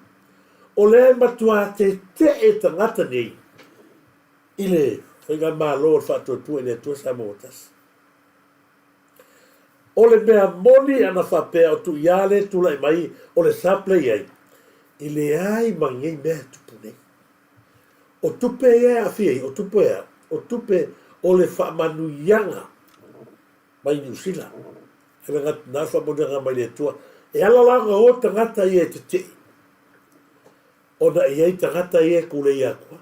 O lea matua te e tangata nei. Ile, whainga maa loa whātua tua i le tua Samoa tas. O le mea moni ana whapea o tu iale tula i mai o le saple iai. I le ai mangei mea tupu nei. O tupe ea a fiei, o tupe ea. O tupe o le whamanu ianga. Mai New Zealand. E me ngati nā whamonanga mai le tua. E alalanga o tangata i e te te. O na i ei tangata i e kule i akua.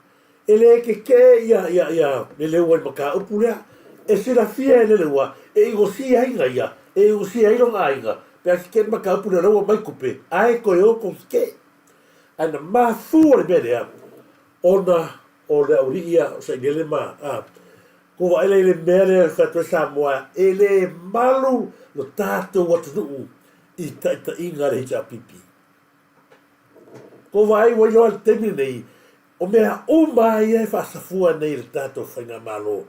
E le ke ia, me leua i maka upu lea. E sila fia e le leua. E ingo si ainga ia. E ingo si ainga ainga. Pea ki ke maka upu lea leua mai kupe. Ae koe o konske. Ana mafu le mea ona o le auri ia o sa ngele ma. Ko wa ele le mea le whatua Samoa. Ele malu lo tātou watu nuu i taita inga le hita pipi. Ko wa ai wa yoa le temi nei. O mea uma ia e whasafua nei le tātou whainga malo.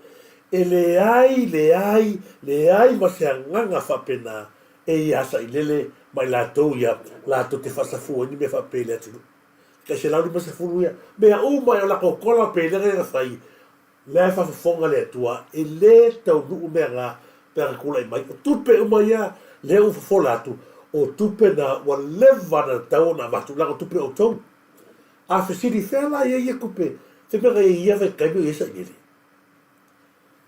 E le ai ma se nganga whapena e i asa i lele mai lātou ia lātou te whasafua ni me whapele atu. Kai se lauri ma se furu ia. Mea uma e o lako kola pele re whai. Lea whafonga le atua e le tau nuu mea ngā pera kula i mai. O tupe uma ia le u whafola atu. O tupe na wa lewa na tau na watu lako tupe o tau. A whesiri whela ia kupe. Te mea ia ia vei kaimio i esa ngere.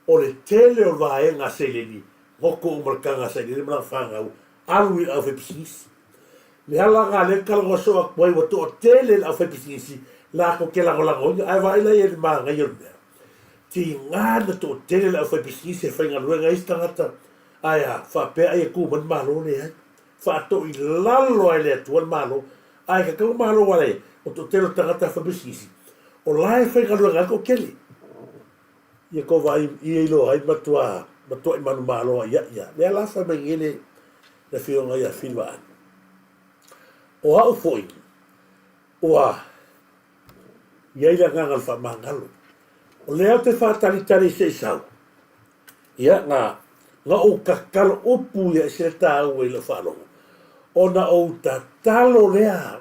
O le tele o vae ngā seileni. Ngoko o marakanga seileni mana whangau. Alu i au whepisinisi. Le hala ngā le kalanga soa kuai wa to o tele au whepisinisi. Lako ke lango. Ai vai la ia ni maa ngai o mea. Ti ngana to tele la foi pisisi foi nga luenga istangata aya fa pe ai ku man malo le ai fa to i lalo ai le to malo ai ka ko malo wale o to tele tangata fa pisisi o lai foi nga luenga ko keli ye ko vai i lo ai matua i manu malo ya le la fa mengele le fio nga ya filwa o au foi o ia ila nga fa mangalo o lea te whātaritari se sau. Ia ngā o kakalo upu ia se tāu i le whanonga. O na o ta talo lea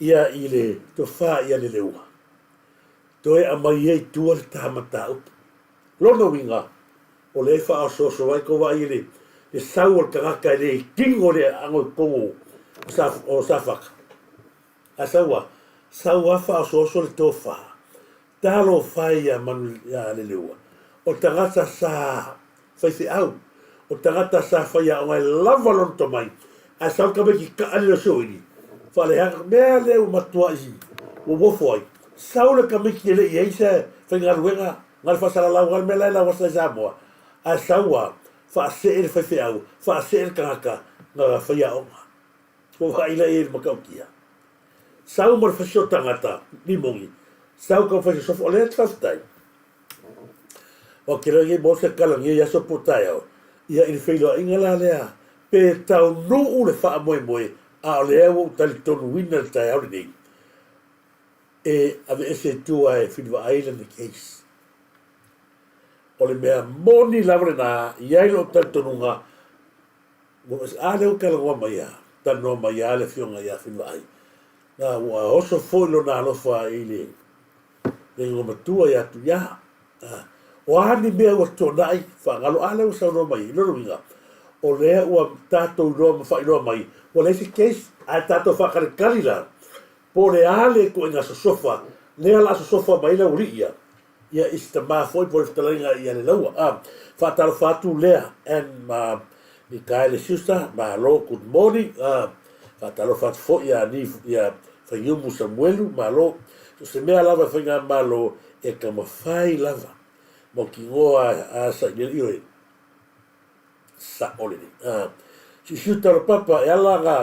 ia i le to wha ia le leua. To e amai ei tua le tāmata upu. Lono winga o le wha o soso wai ko wai le sau o le kangaka le kingo le ango kongo o safaka. saua fa so le tofa talo fai ya manu ya le lewa o tangata sa fai au o tangata sa fai ya o lava lon to mai a sau ka ki ka ale so ni fa le ha me le o matua i o wo foi sau le ka ki le ye sa fai ngar wenga ngal fa sala la ngal me la wasa Samoa a saua fa se e fai au fa se e ka nga fai ya o ko vai la e makaukia sau mo fa so tangata ni mongi sau ka fai so fo le traftai o ke rangi mo se kala ngi ya so putai o ia in feilo ingala lea pe tau no u le fa moe moe a le o tal ton winner tai au ni e ave ese tu ai filva island case o le mea moni lavre na ia lo tal tonunga mo a le o kala wa mai a tan no mai a le fionga ia filva ai na wa oso foi lo na lo fa ile le ngoma tua ya tu ya o ani mea ua tonai whangalo ale o sa no mai no winga o lea ua tatou roa mawhai roa mai o le si case a tatou whakarekari la po le ale ko inga sofa lea la sofa mai la uri ia ista maa foi po le whatalinga ia le laua whataro whatu lea and ni kai le siusta ma lo good morning whataro whatu fo ia ni ia whaiumu Samuelu ma lo so se mea lava whainga ma lo e ka mawhai lava mo ki ngoa a sa ile sa ole ni si suta lo papa e ala nga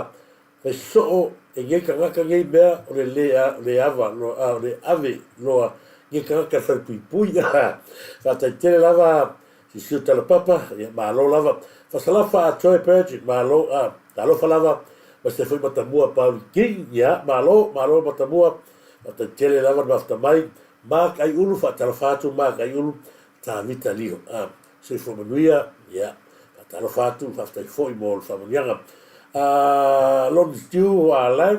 e so e nge ka ngaka nge mea o le ava lo le ave lo nge ka ngaka sa pui fa ta tele lava si suta lo papa e ma lo lava fa sala fa a toy purge ma lo ta lo fa lava ma se foi matamua pa king ya ma lo matamua ta tele lava ma sta mai ma kai ulu fa ta fa tu ma kai ulu ta vita lio se fo manuia ya ta lo fatu fa sta fo i mol fa manianga lon stiu a la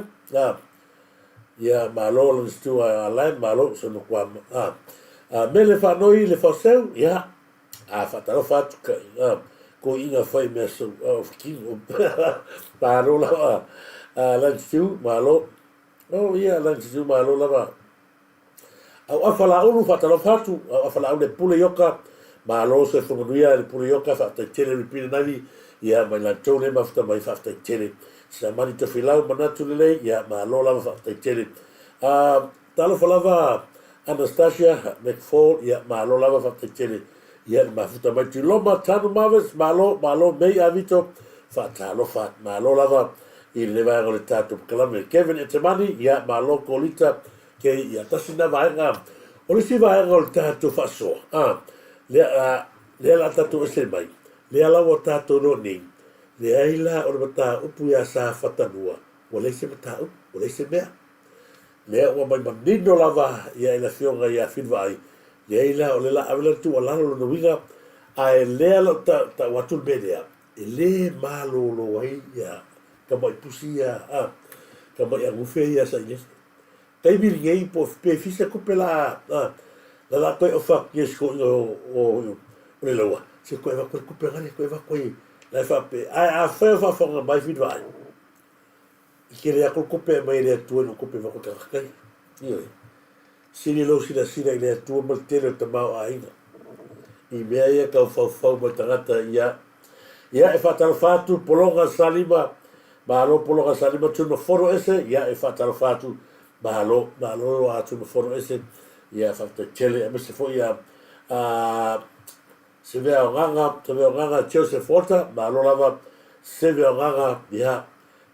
ya ma lon stiu a la ma lo so no kwa me le fa noi le fa seu ya fa ta lo fatu ko inga fa me so of king pa lo la lon stiu ma lo oh ya lon stiu ma lo la ba au afala ulu fatalo fatu au afala ule pule yoka ma lo se fomuia le pule yoka fa te tele ripina nani ia mai la tole ma fta mai fa te tele sa mani te filau manatu le ia ma lo la fa te tele talo falava Anastasia McFall ia ma lo la fa te tele ia ma fta mai tu loma tanu maves ma lo mei avito fa talo fa ma lo lava il le va le tatu kalame Kevin Etemani ia ma lo kolita ke ia tasina vaenga o le si vaenga o le tatu faso le la tatu ese mai le ala o tatu no ni le aila o le mata upu ia sa fatanua o le se mata o le se mea le o mai manino lava ia ila fionga ia finvai le aila o le la avela tu ala lo no winga ai le ala ta watu bedea e le malo lo ai ia ka mai pusia ka mai angufe ia sa ia kai mi ngei po pe fisa ko pela la ko o fa yes ko o le loa se ko va ko pe ngani ko va ko la fa pe a fa mai fit vai ke le ko pe mai le tu no ko pe va ko ka kai io si le lo si la le tu mo tele te ma ai i me ia ka fa mo tangata ia e fa tal fatu polonga salima ma lo polonga salima tu no foro ese ia e fa tal fatu malo a tu foro ese ia fa te tele me se foi ia se ve nganga Joseph Walter malo lava se ve nganga ia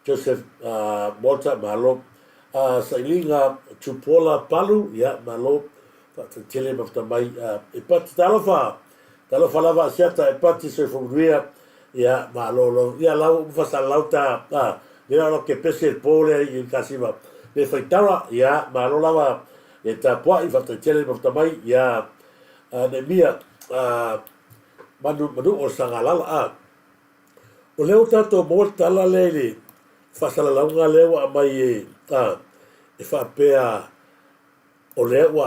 Joseph Walter malo sailinga tupola palu ia malo fa te tele ma mai e pat talofa lava siata e pat se furia ia malo ia lau fa salauta ia lo que pese pole i kasiva le faitara ia ma lo lava e tapua i fa tele ma mai ia ne mia manu o sangalala o leo tato mo tala lele fa sala launga leo a mai e fa pea o leo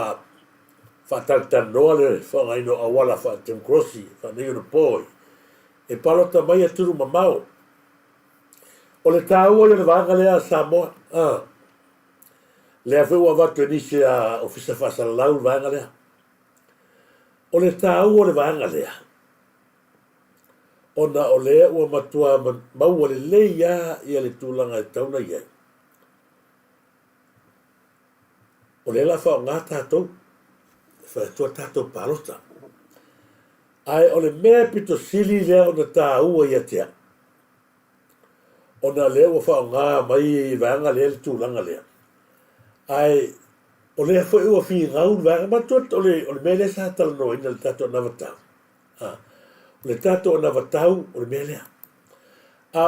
fa tantanoa le fa ngai no awala fa tem crossi fa nei no poi e palota mai aturu mamao o le tau o le vanga lea Samoa Lea fe ua watu nisi a ofisa whasalau vanga lea. O le tāu o le vanga lea. Ona o lea ua matua maua le leia ia le tūlanga e tauna iai. O le la whao ngā tātou. Whaetua tātou palota. Ai o le mea pito sili lea o na tāua ia tea. Ona lea ua whao ngā mai i vanga lea le tūlanga lea. Ai o lea fo ua fi ngau vanga matot o le mea lea sa tala no ina le tātou na vatau. O le tātou na vatau o le mea lea.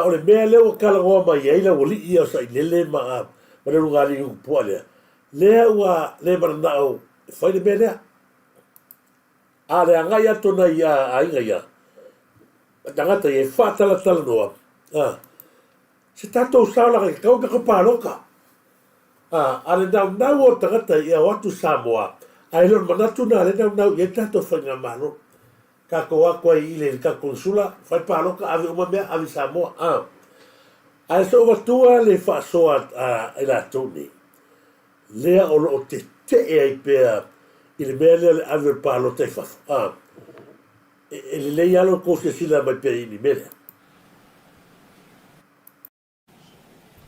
O le mea lea ua kala ngoa mai eila ua li ia o sa inele ma le rungari i kupua lea. Lea ua lea mana nao whai le mea lea. Le angai ato na ia a inga ia. Tangata ia whātala tala noa. Se tātou saulanga ki kau kako pāloka. Ale nau o tangata ia watu Samoa. Ai lon manatu na le nau ia tātou whainga malo. Kako wakua i ile ka konsula. Whai pāloka ave umamea ave Samoa. Ai so watua le whaasoa i la tōni. Lea o te te ai pēr. I le mea lea le ave pālo te whafu. E le lei alo kōsia sila mai pēr ini mea.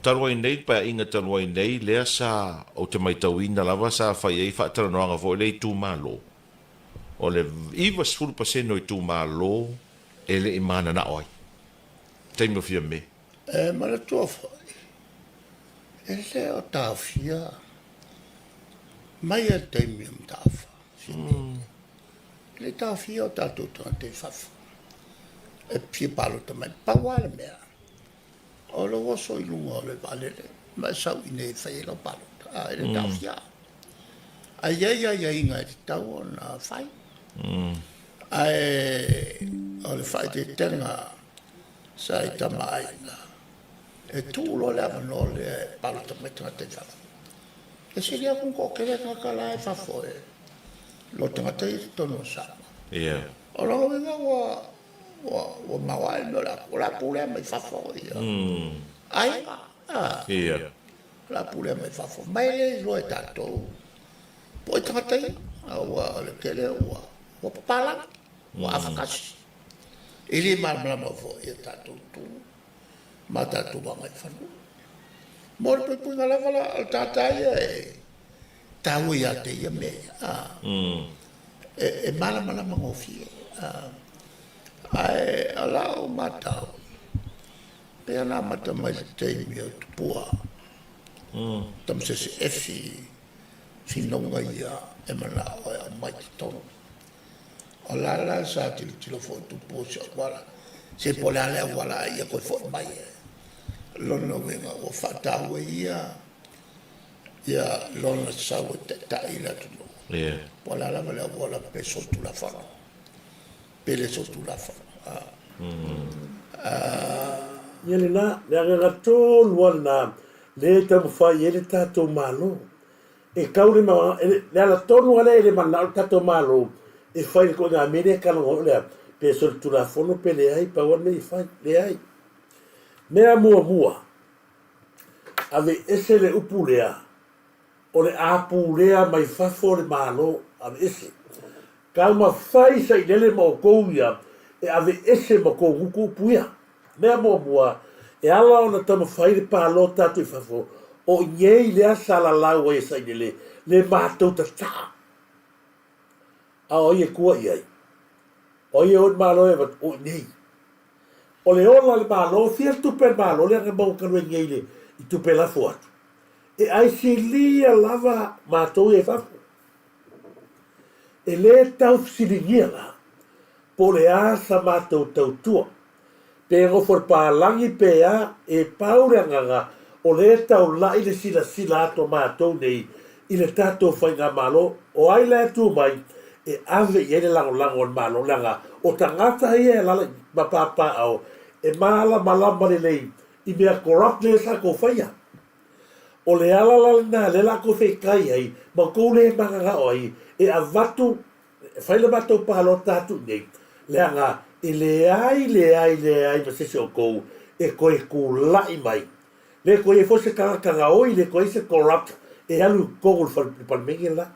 Tarua nei pa inga tarua nei lea sa o te mai tauina lava sa whai ei whaataranoanga fo lei tū mālo. O le iwa 10% i tū mālo e le i mana na oi. Teimo fia me. Mana tua whai. E le o tāwhia. Mai e teimi am tāwha. Le tāwhia o tātou tōna te whawha. E pia palo ta mai pawa le mea. O lo oso i lunga o le valele. Mai sau i nei whai e lo palo ta. E le tāwhia. A ia inga e te tau o na whai. O le whai te tenga sa i tama aina. E tūlo le avano le palo ta mai tanga te whawha. E se lia kung kokele kakala e whafoe. Lo tangata i tono sama. Yeah. O longa wenga wa mawai no la pule mai whafoe. Ai? Yeah. La pule mai whafoe. Mai le lo e tatou. Po e tangata i. Wa le kele wa papala. Wa awhakasi. Ili marmala mawho i tatou tu. Ma tatou wa mai whanua. Mor pe punga lava al tatai e tau ia te ia mea. E mala mangofie. Ai alao matau. Pe ana mata mai te mi o tupua. Tam se efi finonga ia e mana o mai tono. Ala sa tilo fo tupu se wala. Se polale wala ia ko fo mai. Lona wenga o whatawe ia lona sawe te taila tuno. Yeah. Wala lava lea wala pe sotu la whara. Pele sotu la whara. Ia le nā, le anga tōlu ana nā, le tamu whai e le tātou mālo. E kaure ma, le ala tonu ale e le mana o tātou mālo. E whai ko ngā mene kalongo lea, pe sotu la whono pe le ai, pa wane i whai, le ai. Mea mua. Ave ese le upu lea. O le apu lea mai fafo le malo. Ave ese. Ka uma whai sa i lele ma o kouia. E ave ese ma kou huku upu ia. Mea mua. E ala o na tama whai le palo tatu i fafo. O ngei lea sala lau e sa i lele. Le mātou ta tā. A oie kua iai. Oie o malo e vat o ngei. O le ola le malo, fia tupe malo, le anga mau kanu e ngeile, i tupe lafo atu. E ai si lia lava mātou e fafu. E le tau siringia la, po le asa mātou tau tua. Pe ngofor pālangi pe a, e paure anganga, o le tau lai le sila ato mātou nei, i le tātou whainga malo, o ai le atu mai, e ave i ene lango malo langa, o tangata ia e lala mapapa au, e malama le lei, i mea corrupt le sa ko whaia. O le ala na le la ko whai kai ai, ma kou le manganga oi, e a vatu, whaile matou palo tatu nei, le anga, e le ai, ma sese o kou, e koe ku lai mai. Le koe fose kanga oi, le koe se corrupt, e alu kongo le palmengi la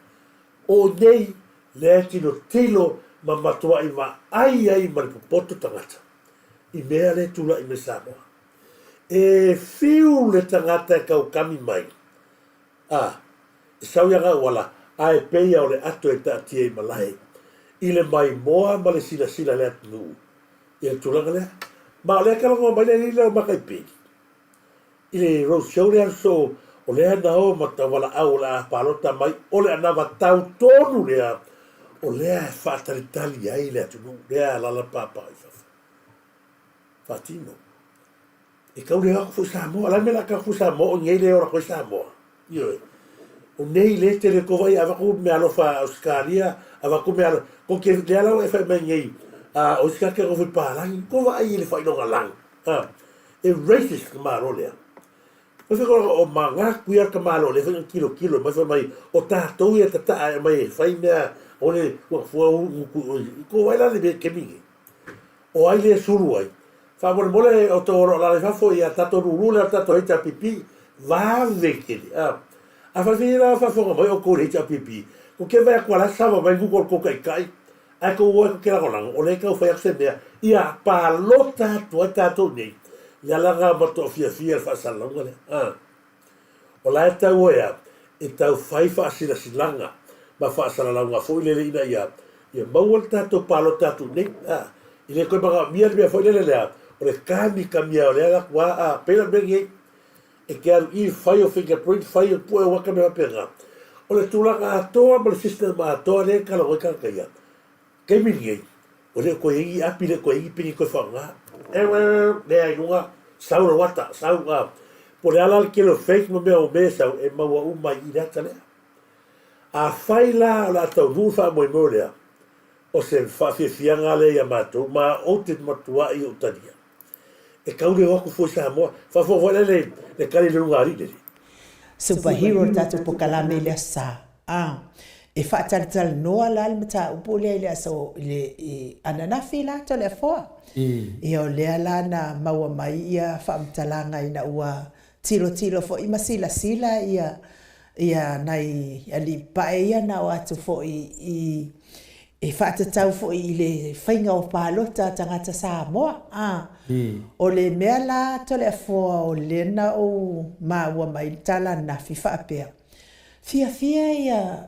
o nei le tilo ma matua i ma ai ma le popoto tangata i mea le tula i me Samoa e fiu le tangata e kau kami mai e sau yanga wala a e peia o le ato e taatia i malai i le mai moa ma le sila le atunu i le tulanga lea ma o le kalonga mai le leo makai pegi i le road show le so o le ana o mata wala au la palota mai o le ana tau tonu lea o lea e whaataritali ai le atunu lea lala papa i whatino e kau lea ako fu Samoa la mela ka fu Samoa o ngei lea ora koe Samoa ioe o nei le te le kovai avaku me alofa Australia avaku me alo ko ke le alo e whai mai ngei o ska ke o fu palangi kovai le whai nonga lang e racist ka maro lea o o manga kuia ka malo le fai kilo mai o tātou ia tata mai fai mea o le ko vai la le ke mingi o ai le suru ai fa mole o to la le fafo ia tato rulu le tato hita pipi va vekeli a fa vira fa fo mai o ko hita pipi o ke vai kwa la sava vai google ko kai ai ko o ke la golang o le ka fa yakse mea ia pa lota to tato nei ia laga mato fia fa salonga le o la e tau ea e tau fai fa silanga ma fa salanga fo le ina ia maua tato palo tato nei i le koe maga mia fo le o le kamia o le ala kua pena bengi e ke alu i fai o fingerprint fai o pue waka me wapenga o le tulaga atoa ma le system atoa le kalonga kakaia kei mingi o le koe ingi api le koe ingi pingi koe whanga le ai nunga sau la wata sau po le ala ke lo fake mo me o me sau e maua uma i rata lea a fai la o la tau nufa mo i mo lea o se whawhiwhianga le ia mātou ma o te matua i o tania e kaure waku fo Samoa whawhawha le kari le rungari le superhero tatu po kalame le sa e whaatarital noa la le mata upo le le aso le ananafi la to le foa e o le ala na maua mai ia whaamtalanga ina ua tiro fo ima sila ia nai ali pae ia na o atu fo i whaatatau fo i le whainga o pālota tangata Samoa o le mea la to le foa o le na o maua mai tala na fi whaapea fia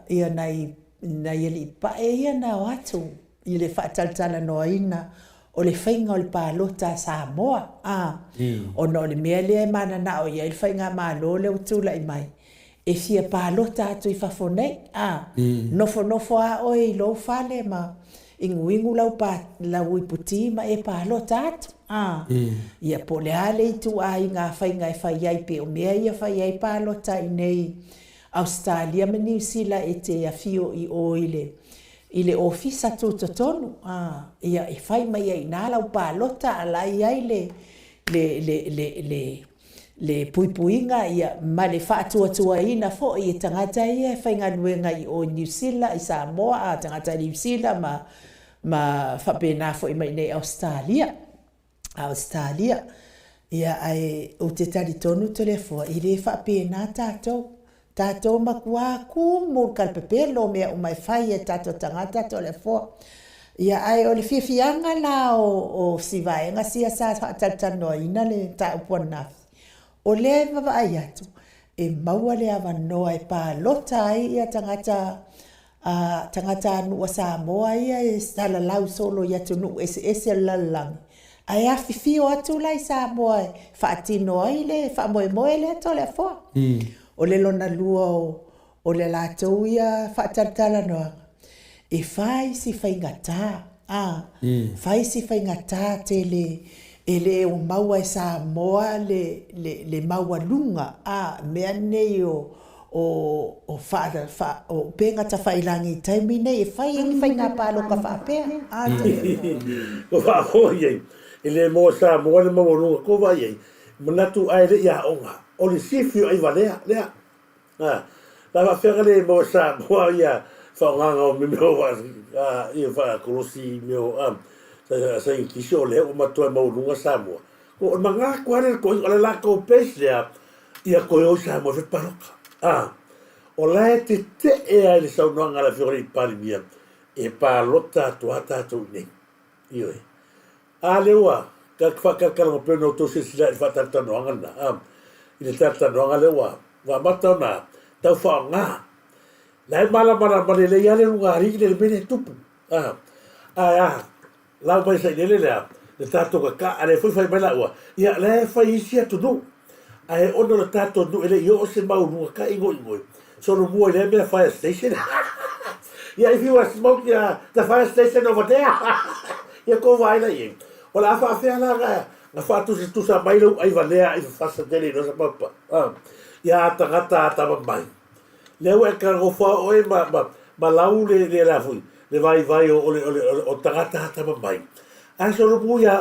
ia nai ali pae ia na o atu i le whaataltala noa ina o le whainga o le pālota Samoa o no le mea lea mana na o ia i le whainga mālo le utula i mai e fia pālota atu i whafonei nofo a oi lo fale ma ingu lau i puti ma e pālota atu ia po le ale i tu a i ngā whainga e whai ai pe o mea ia whai ai pālota i nei Australia ma New Zealand e te a fio i o i le ofisa tonu ia e whai mai ai nā lau pālota alai ai le puipuinga ia ma le whaatua ina fo i tangata ia e whainga nuenga i o New Zealand i Samoa tangata New Zealand ma whapena fo i mai nei Australia ia ai o te tari tonu telefua i le whapena tātou makua ku mur kalpepelo mea o mai whai e tātou tangata telefua ia ai o le fiafianga la o sivaenga sia sa whaatatanoa ina le tāupua nafi o le vavai atu e maua le avanoa e pālota ai ia tangata anua Samoa ia e salalau solo ia tunu ese lalang ai afifio atu lai Samoa e whaatino ai le whaamoemoe le ato le foa o le lona lua o le lātou ia whaatatala noa e whai si whaingata whai si whaingata te le o maua e Samoa le maua lunga mea nei o penga ta whailangi taimi nei e whai ngā pālo ka whaapea ko whaafoi ei e le mo Samoa le maua lunga ko vai ei manatu ai le ia onga o le sifio ai valea lea la whawhenga le mo Samoa ia whaonganga o me meo ia wha korosi meo sa i kisi o le o matua maurunga Samoa. Ko o manga kuare ko o le lako pes lea ia koe o Samoa fit paroka. o lai te ai le saunoanga la whiore I pari mia, e pālota atua tātou nei. Ioi. A lewa, ka whakakala mo pēno tō se sila I whatatanoanga na. I le tatanoanga lewa, wa matau na, tau whao ngā. Lai mala mare le iale runga ringi le mene tupu. Lau mai sa inele lea, le tātou ka ale fui whai mai la ua. Ia le whai isi atu nu. Ai ono le tātou nu ele I o se mau runga ka ingoi. So no mua le mea fire station. Yeah, if you were smoking the fire station over there, you go right in. Well, I thought I thought to some mile I was there if fast daily was a papa. Yeah, Tangata mine. Never can go far away, Malau le lafu, the vai or Tangata mine. I saw the Buya,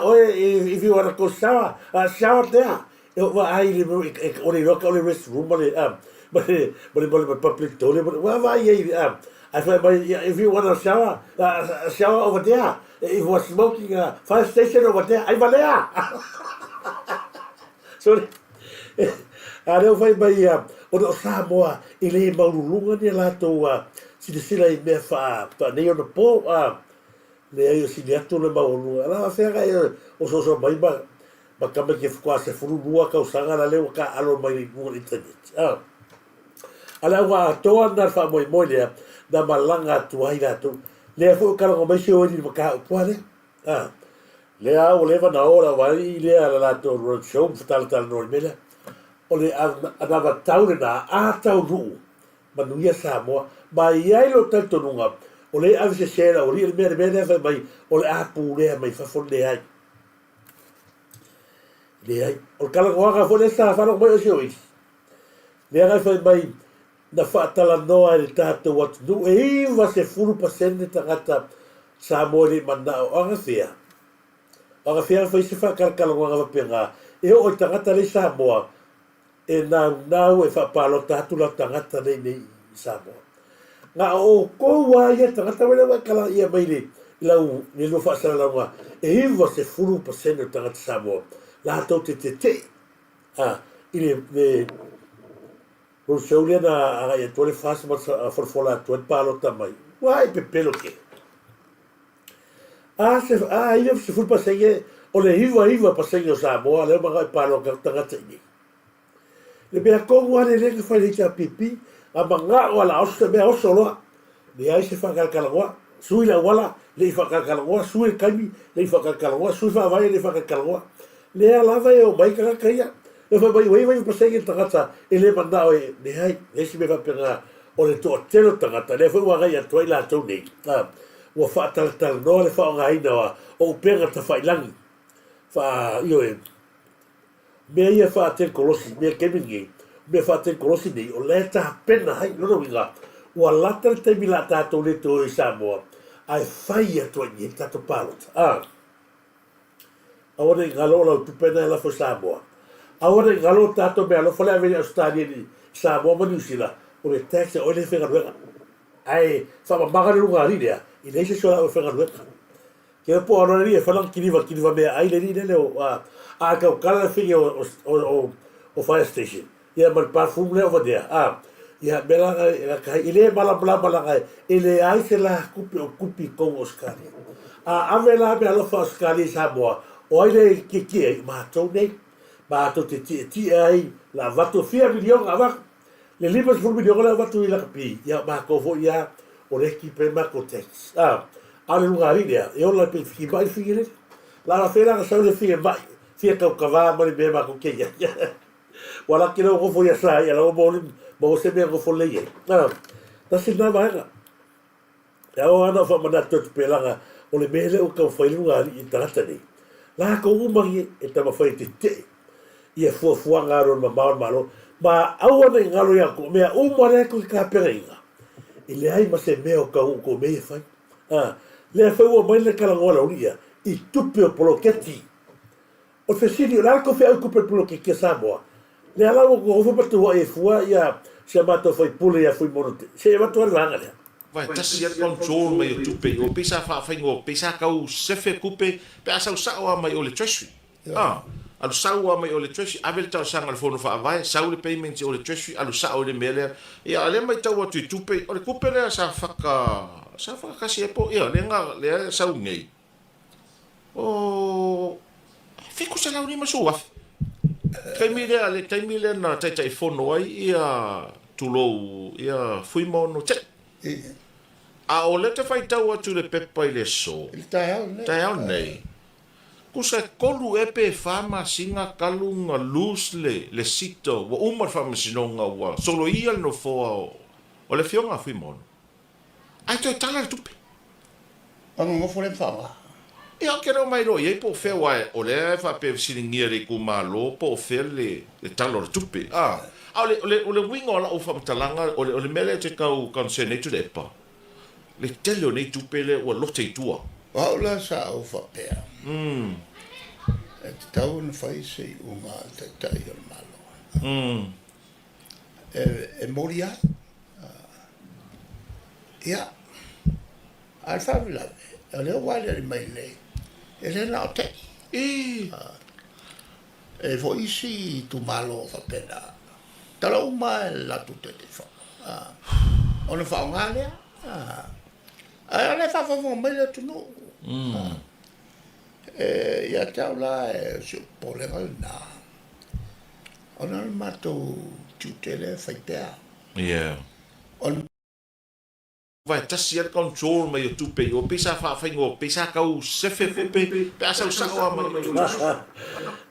if you want to go shower there. I only look only restroom, but public toilet, but why I thought, if you want to shower over there, if you was smoking a fire station over there, I'm there. So, I don't find my o Samoa, I maurulunga ni lato sila I mea wha neo na po, le ai o sini atu le maurulunga. Ala whega o so mai ma kama ke whukua se furunua kausanga na leo ka alo mai mua internet. Ala wa toa na wha moi lea, na malanga tu ai ratu. Lea fu kala ko mai se ori maka upale. Lea o leva na ora wai lea la lato road show tal no mele. O le anava taure na a tau ru. Manuia Samoa, mai ai lo tanto nunga. O le avise sera o le mele fa mai o le apu lea mai fa fonde ai. Lea o kala ko aga fo le sa fa no mai o se oi. Lea fa mai na whaatala noa e tātou atu nu e iwa se 4% tangata Samoa le mana o anga whea. Anga whea whai se whakarakala ngā wapea ngā. E o tangata le Samoa e nau e whapalo tātu la tangata nei Samoa. Ngā o koua ia tangata wale wakala ia mai le lau ni lo whaasara lau ngā. E iwa se 4% tangata Samoa. La tau te. I Ro shaulia na aga ia tole fast ma forfola tu palo tamai. Wai pe pelo ke. Ia se ful pasenge o le iwa pasenge o Samoa le maga palo ka tanga tini. Le be ko ngwane le ke fai ka pipi a manga wala o se be o solo. Le ai se fa kalwa, sui la wala le fa kalwa, sui kami le fa kalwa, sui fa vai le fa kalwa. Le ala vai o mai ka kaia. E vai pasenge tangata e le mana o e nehai, e si me whapena o le toa tero tangata, le whai wagai a tuai la tau nei. Ua whaataltala noa le whaonga aina o upenga ta whailangi. Io e, mea ia whaaten kolosi, mea kemingi, mea whaaten kolosi nei, o le ta pena hai, lono winga, ua lata le teimi la tātou le tō i Samoa, ai whai a tuai ni tātou pālota. Awane ngalo lau tupena e la fo Samoa. Ahora galo tato me alo fale avere Australia ni Samoa ma New Zealand o le taxa o le whengaruega. Ai, whama magare lunga rinea, I leise sola o whengaruega. Kea po anora ni e whanang kiniwa mea ai le rine leo a kau kala whinge o fire station. Ia man parfum leo vadea. Ia melanga I le malanga I le ai se la kupi o kupi kong Australia. Ave la me alofa Australia Samoa o ai le kikia I mātou nei. Bato te ai la vato fia milion ava le libas fu milion la vato I la kapi ia ma ko vo ia o le ki pe ma ko tax ale lunga ridea e o la pe fi mai figure la fera ka sa le fi mai fia ka va ma le ma ko ke ia wala ki no vo ia sa ia la mo se me go fo le ia ta se na va ya o ana fa mana to pe la o le mele o ka fa lunga I tata ni la ko umari e ta ma fa te ia fuafuanga aro ma malo ma aua nei ngalo ia ko mea umare ko ka peringa I le ai ma se mea ko mea fai le fai ua mai le kalangola uria I tupe o poloketi o fesini o larko fea uku pe polokeki Samoa le ala o ko ofa patua e fua ia se mato fai pule ia fui monote se mato alanga lea Vai, tasi al control mai o tupe o pisa fa fa ngo pisa ka u sefe kupe pe asa usao mai o le treasury. alu sau a mai o le treasury avel tau sanga le fono fa vai sau le payments o le treasury alu sa o le mele ia le mai tau atu tupe o le kupe le sa faka kasi po ia le nga le sau nei o fiku sa lau ni masu af kaimile na tai fono ai ia tulo ia fui mono te a o le te fai tau atu le pepa i le so tai au nei kusa kolu e pe fama singa kalunga lus le sito wa umar fama sinonga wa solo ia no foa o le fionga fui mono ai to tala le tupe Ang ngofo le fama. ia ke ro mai ro ia po fe wa o le fa pe siningia le ku malo po fe le talo le tupe o le wingo la o fama talanga o le mele te kau consene tu le pa le tele o nei tupe le o lo te tua Waula sa o fa pe. Et tau na fai se uma te tai o malo. E moria. Ia. Al fa vila. Le wale mai le. Ele na te. E vo isi tu malo fa pena. Tala uma la tu te fa. Ona fa ngale. Ale fa fa mo mai le tu no. Ia tau la se polera na. Ona mato tutele faitea. yeah on vai tasi al control mai o tupe o pisa fa faingo pisa kau sefe pe pasa usa o mai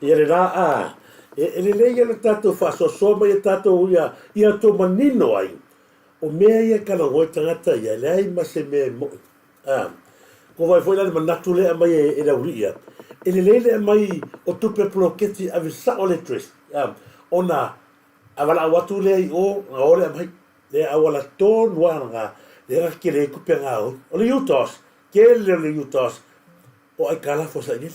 ia le la ele le ia le tato fa so mai tato ia to manino ai o mea ia kala ngoi tangata ia le ai ma se me ko vai foi la manatu le mai e la uria ele le mai o tupe ploketi ave sa o le tres ona avala watu le o ore mai le awala ton wanga le ke le kupenga o le utos ke le utos o ai kala fo sa ni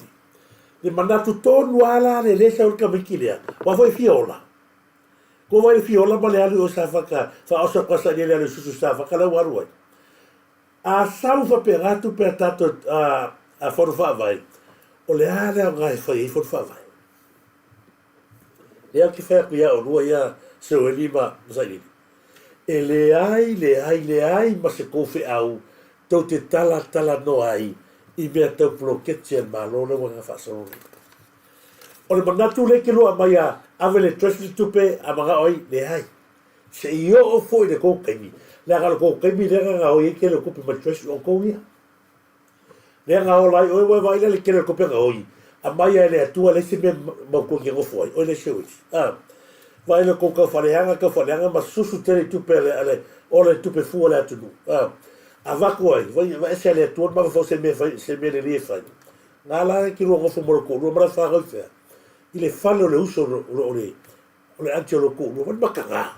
le manatu ton wala le sa o kamikilia wa foi fiola ko vai fiola ma le ali o sa faka fa o sa pasa ni le susu sa faka la waru a salva peratu per tato a forfa vai o le ala ngai fai forfa vai e que fa ia o lua ia se o lima sai e le ai ma se kofe au tau te tala no ai i mea tau ploketi al malo le wanga fa so o le manatu le ke lua mai a avele trust tupe a maga oi le ai se io o foi de kokaimi le aga kokaimi le aga oi ke le kopi ma trust o koia le aga o lai oi vai le ke le kopi ga oi a mai le atua le se me ma ko ke go foi o le sheu vai le ko ka faleanga ma susu tele tupe ale o le tupe fu le atu a va ko vai se le atua ma fo se me le fa ngala ki ro go fo mo ko ro ma fa ga fa ile fallo le uso o le angelo ko ro ma ka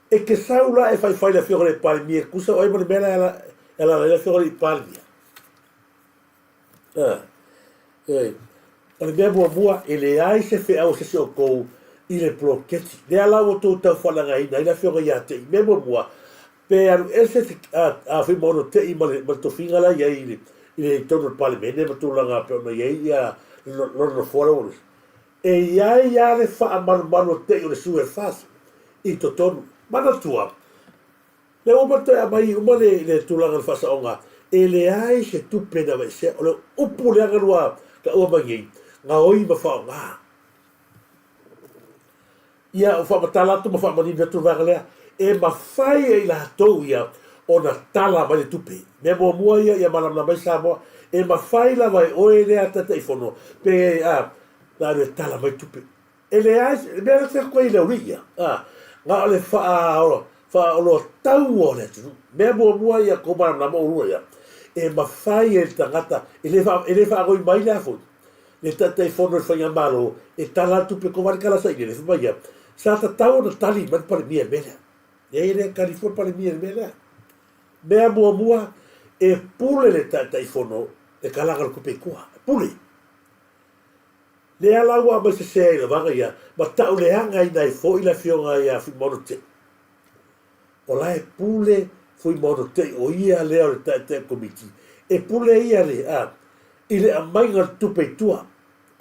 e che saula e fai la fiore le palmier kusa oi mo bella la fiore le palmier o le mea mua e le ai se fe au se o kou i le ploketi le ala o tō tau whalanga ina i la whionga ia te i mea mua pe aru ese a whi mono te i ma to whinga la ia i le tono pale mene ma tō langa pe ona ia i a lona fora oris e ia le wha mano te i o le sue fas i to tonu mana tua le oma te a mai uma le tūlanga le fasa onga e le ai se tupe na mai se o le upu le anga rua ka ua mangi nga oi ma wha ngā ia o wha matalatu ma wha mani vetu vangalea e ma whai e la hatou ia o na tala mai le tupe me mua ia malamna mai Samoa e ma whai la vai oe lea tata i whono pe la le tala mai tupe e le ai mea le te koe i le uria nga o le wha olo tau o le tunu mea mua ia ko malamna mo urua ia e ma whai e tangata e le wha agoi mai le afon le tata i whono e whainga malo e tala tupe ko wari kala sa i le wha ia sa ta tau na tali man pare mia mele e le California pare mia mele mea mua e pule le tata i whono e kalanga ko pe kua pule le ala wa ma se le vanga ia ma tau le anga i nai fo i la fionga ia fi mono te o la e pule foi mono te o ia le o le tata komiti e pule ia le i le amainga tupe tua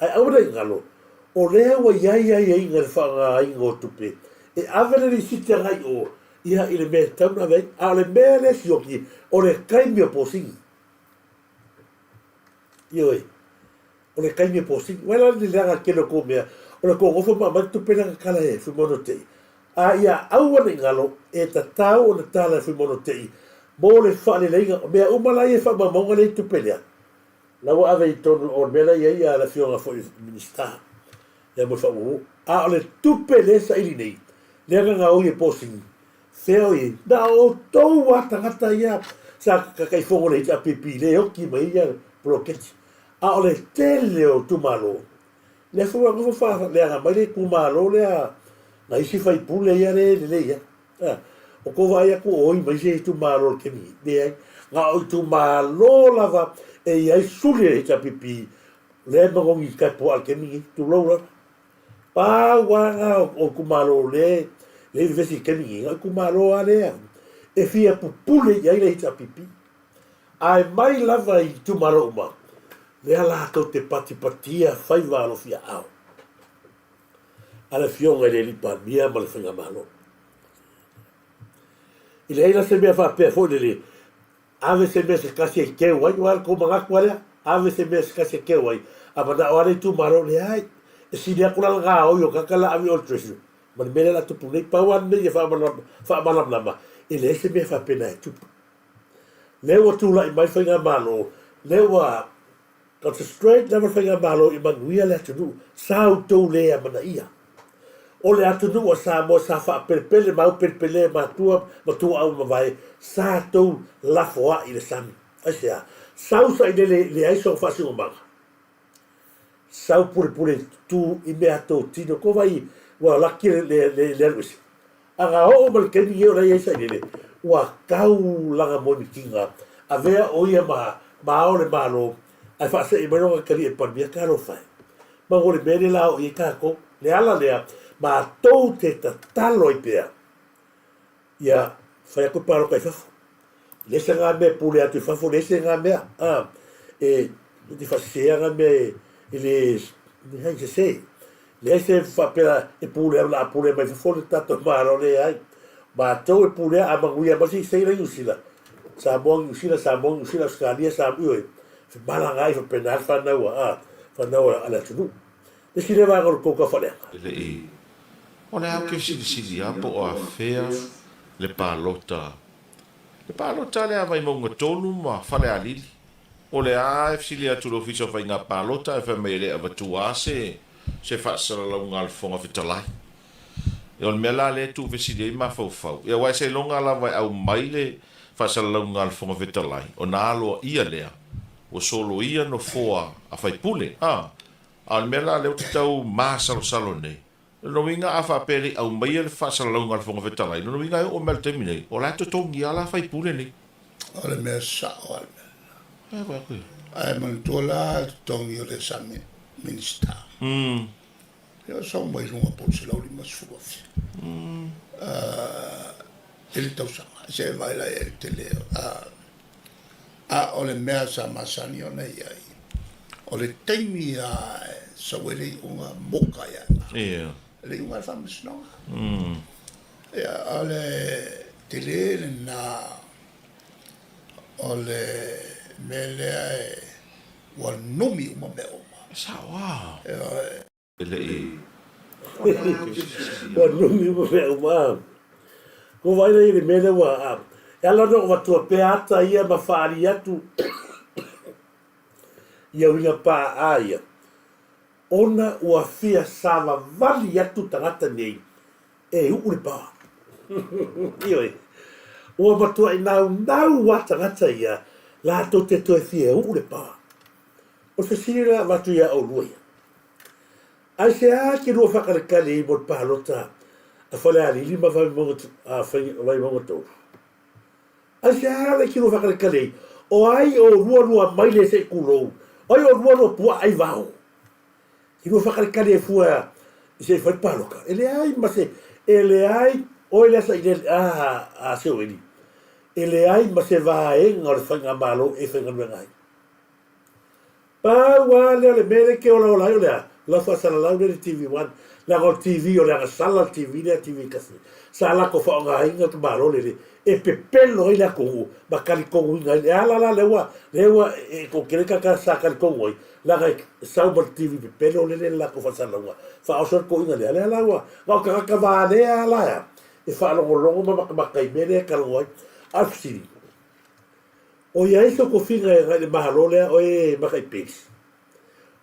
ai au nei ngalo o lea wa ia ngal fa nga ingo tupe e avere ni sita ngai o ia ile me tauna vei a le mele sioki o le kaimi o posing ioi o le kaimi o posing wala ni langa kelo ko mea o le ko ngofo ma tupe na kala e fu mono te a ia au nei ngalo e ta tau o le tala fu mono te mo le fa le lenga mea umala e fa ma monga le tupe lea lawa ave i tonu o mela ia la fionga fo minister ya mo fa o a le tupe le sa ili nei le nga o ye posing feo i da o tou wa tangata ia sa kai fongo le a pipi le o ki mai ia bloquete a o le tele o tu malo le fo ngo fa le nga mai le ku malo le a na isi fai pule ia le ia o ko vai ku o i mai se tu malo ke mi de nga o tu malo lava e ia sule e pipi le mo ngi ka po al ke mi tu lo pa wa o ku malo le vesi ke mi ku malo ale e fia pupule ia le pipi ai mai lava i tu malo ma le ala to te patia fai va lo fia au ala fionga le lipa mia ma le fanga malo ile ila se me fa pe fo le ave se me se kasi ke wai wal ko manga kwala ave se me se kasi ke wai abada ore tu malo le ai e si dia kula nga o yo kakala avi o tresu ma me la tu pune pa wan me fa mana nama ile se me fa pena tu le wa tu la mai fanga malo le wa got straight never fanga malo i manguia le tu sao to le mana ia o le atu nua sa mo sa fa perpele mau perpele ma tua au ma vai sa to la foa i le sami asia sau sa i le ai so fa si ma sau pure tu i me ato tino ko vai wa la ki le rusi aga o mal ke ni o le sa le wa kau langa mo ni kinga avea o ia ma o le malo ai fa se i me no ka li e pa mi ka lo fa ma o le mele la o i ka ko le ala le ma tou te tatalo i pea. Ia, whai ako paro kai whafo. Lese ngā mea pule atu i whafo, lese ngā mea. E te whasea ngā mea i le, hai se se. Lese whapera e pule au la pule mai whafo le tato maro le ai. Ma tou e pule a manguia masi sei rei usila. Sa mongi usila, skania sa ue. Mala ngai whapenal whanaua ala tunu. Lese le wāngaro kouka whanea. Ele i. O le au ke sili apo o a fea le palota. Le palota le avai maunga tonu ma fale alili. O le a sili atu lo fiso fai ngā palota e fai mai le avatu ase se whaasara lau ngā alfonga fitalai. E o le mea la le tu vesili ma fau. E wai se longa la vai au mai le whaasara lau ngā alfonga fitalai. O nā aloa ia lea. O solo ia no foa a fai pule. A le mea la le o te tau maa salo nei. No winga afa pele au mai le fa salong al fonga vetalai no winga o mel termine o la to tongi ala fai pule ni o le mea sa o le e wa ku ai man tola tongi o le sami minister yo so mai runga po se lauli mas fu ele tau sa se vai la e tele o le mea sa masani o nei ai o le taimi sa wele unga moka ya le unga famis no ale tele na ole mele wal nomi uma meo sa wa ele i wa nomi uma meo ko vai le mele wa ela no va tu peata ia ma fari atu ia winga pa aia ona ua fia sava vali atu tangata nei e ure pa ioi ua matua i nau wa tangata ia la to te to e fia ure pa o se sira watu ia o luia ai se a ki rua whakarekale i mo palota a whale a lili ma vai mongotou ai se a le ki rua whakarekale o ai o rua mai le se kurou ai o rua pua ai VAO i rua whakarekale e fua i se whai paloka ele ai ma se ele ai o ele asa i le a se oeli ele ai ma se vae ngā le whainga malo e whainga ngai Pa wa le mele ke ola ola ola. La fa sala la le TV1. La go TV o la sala TV le TV kasi. Sala ko fa nga inga to malo le. E pepelo ila ko ba kali ko inga. Ala la lewa e ko kele ka sa kali ko ngoi. La ga sa ba TV pepelo le la ko fa sala wa. Fa o ko inga le ala wa. Ga ka va le ala ya. E fa lo longo ma kai mele ka ngoi. Afsiri. O ia iso ko finga e mahalo lea o e makai pes.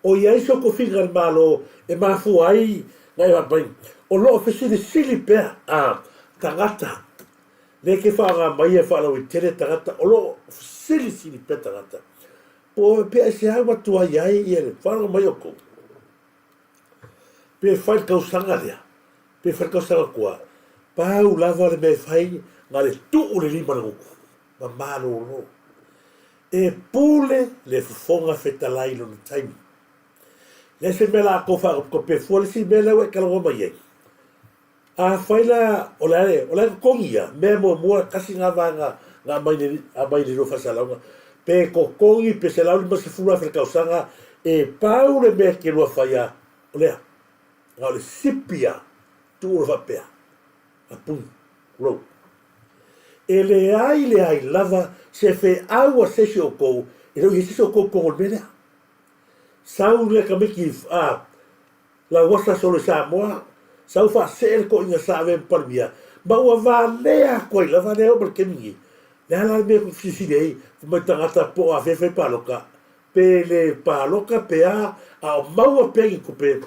O ia iso ko finga e mahalo e mafu ai ngai wapai. O lo ofisiri sili pea a tangata. Le ke whaanga mai e whaala i tere tangata. O lo sili pea tangata. Po pea se hau matua iai i ere whaanga mai o kou. Pe whai kausanga lea. Pe whai kausanga kua. Pau lava le me whai ngā le tuu le lima na nguku. Ma malo lo. E pule le fufonga fetalai no taimi. Le se mela ko fa ko pe fo le si mela we kala ngoma ye. A faila ola kongia me mo kasi nga vanga nga mai le fa sala. Pe ko kongi pe se la ma se fula fe kausanga e pau le me ke lo faia. Ola. Nga le sipia tu va pe. A pun. Ro. E le ai lava se fe aua se o kou, e rau i se o kou kongo mena. Sau le ka meki la wasa solo Samoa, sau fa se ko inga sa ven parmia, ma ua vanea koi, la vanea o marke mingi. Le ala me ku fisilei, mai tangata po a fefe paloka, pe le paloka pe a maua pegi ko pe.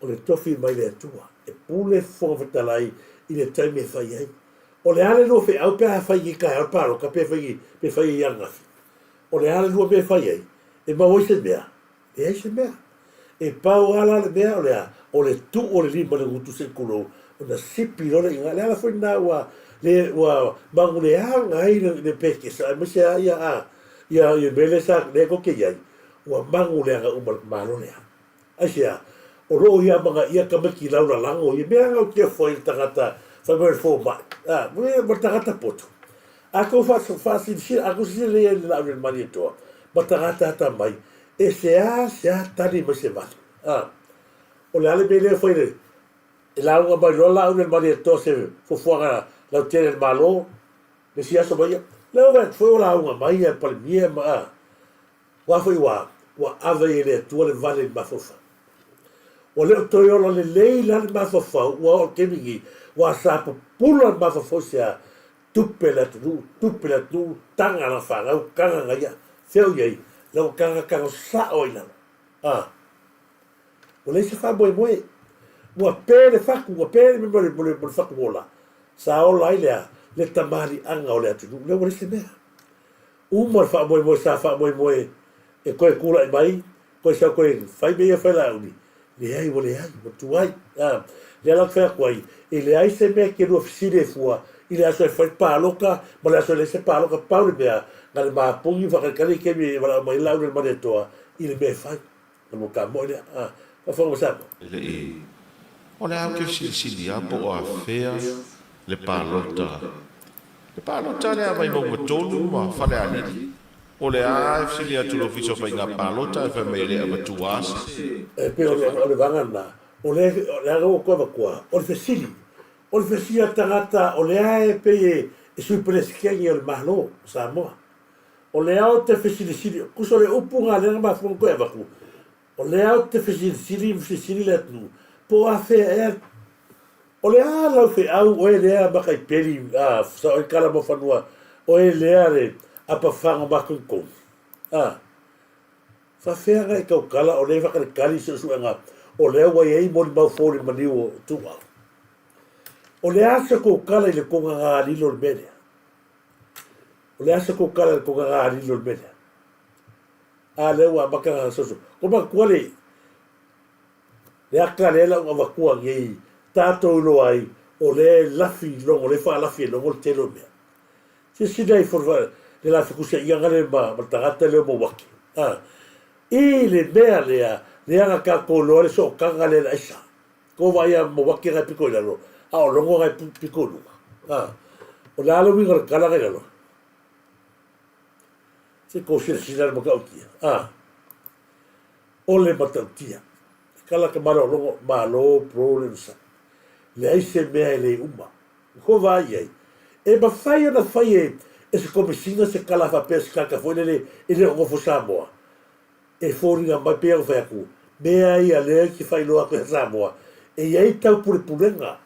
O le tofi mai le atua, e pule fonga talai, i le taime e fai ai. O le ale no fe au pe fai ki ka al paro ka pe fai yanga. O le ale no pe fai ai. E ma o se mea. E se mea. E pa o ala le mea o le tu o le lima le ngutu se kulo. O na sipi lo le inga le ala foi na wa mangu le anga ai le peke sa me se ia mele sa le ko ke ai. Wa mangu le anga umal malo le. Ai sia. O ro ia manga ia ka meki laura lango i mea o ke foi tangata Faber for ma. Mo tangata poto. Ako fa si ako si le la mani to. Ma tangata ta mai. E se tani mo se va. O le ale bele foi le. La unha mai la un mani to se fo fora la tere malo. Le si aso mai. Le va foi la unha mai e pa mia ma. Wa foi wa ave le to le vale ma fofa. O le toyolo le leila ma fofa wa ke mingi. Wa sa pula ma fa sia tupela tu tanga na fa au kanga nga feu ye lo kanga sa oina o le se fa boy wa pele fa ku wa pele me mo fa ku ola sa ola ile le tamari anga o le atu le mo se me mo fa boy sa fa boy e ko kula mai ko sa ko fa be fa la uni le ai mo tu ai le la fa kwai e le ai se me ke no fisile fua ile aso fa pa loka mo le aso le se pa loka pa le bea na le ma pungi fa ka ke mi va mai la le mane toa ile me fa mo ka mo le fa mo sa Le o le au ke sili po a fea le palota. Le palota le vai mo tolu ma fa le ali. O le a sili atu lo fiso fa inga palota fa me le ma tuas. E pe o le vangana o le ago ko va o le sili o le sia tangata o le ai pe e sui preskengi o mahlo Samoa o le au te sili ku so le upunga le ma fon ko eva ku o le au te sili le tu po a fe o le a la fe au o le a ba kai peli so o kala mo fanua o le a le a pa fanga ba ko fa fe ga ka kala o le va ka kali so nga o le wa ye mo ba fo le mani o tu o le asa ko kala ile ko nga lilo le mele o le asa ko kala ko nga lilo le mele le wa baka so ko ba ko le akale la wa ko ngi tato lo ai o le lafi lo le fa lafi lo te lo me si dai for le lafi ku se ia ngale ba tangata le mo waki le mea le anga ka ko lo le so ka ngale la isa ko vai a mo waki ga piko la lo o longo ga piko lu o la lo mi ga kala ga lo Se ko sila makautia. Ole matautia. Kala ka maro longo malo problems. Le ai se mea le uma. Ko vai ai. E ma fai na fai e se komisina se kala fa pes kaka foi ele o fo Samoa. E fori na mai pe o fa ku. Mea ia le ki fai loa ko Samoa. E ai tau purenga.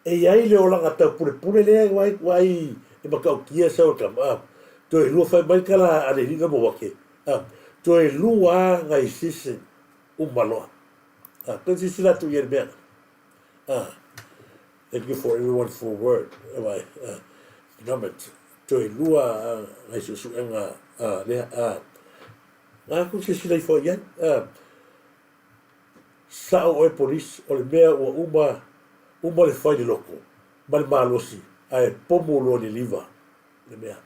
E ai le ola tau pure le vai e makautia sa o kama. To e lua fai mai kala ale ringa mo wake. To e lua ngai sisi umaloa. Kan sisi la tu yer mea. Thank you for everyone for a word. To e lua ngai susu nga kun sisi la fo yan. Sa o e polis o le mea o uma le fai le loko. Mal malosi. Ai pomo lo ni liva. Le mea.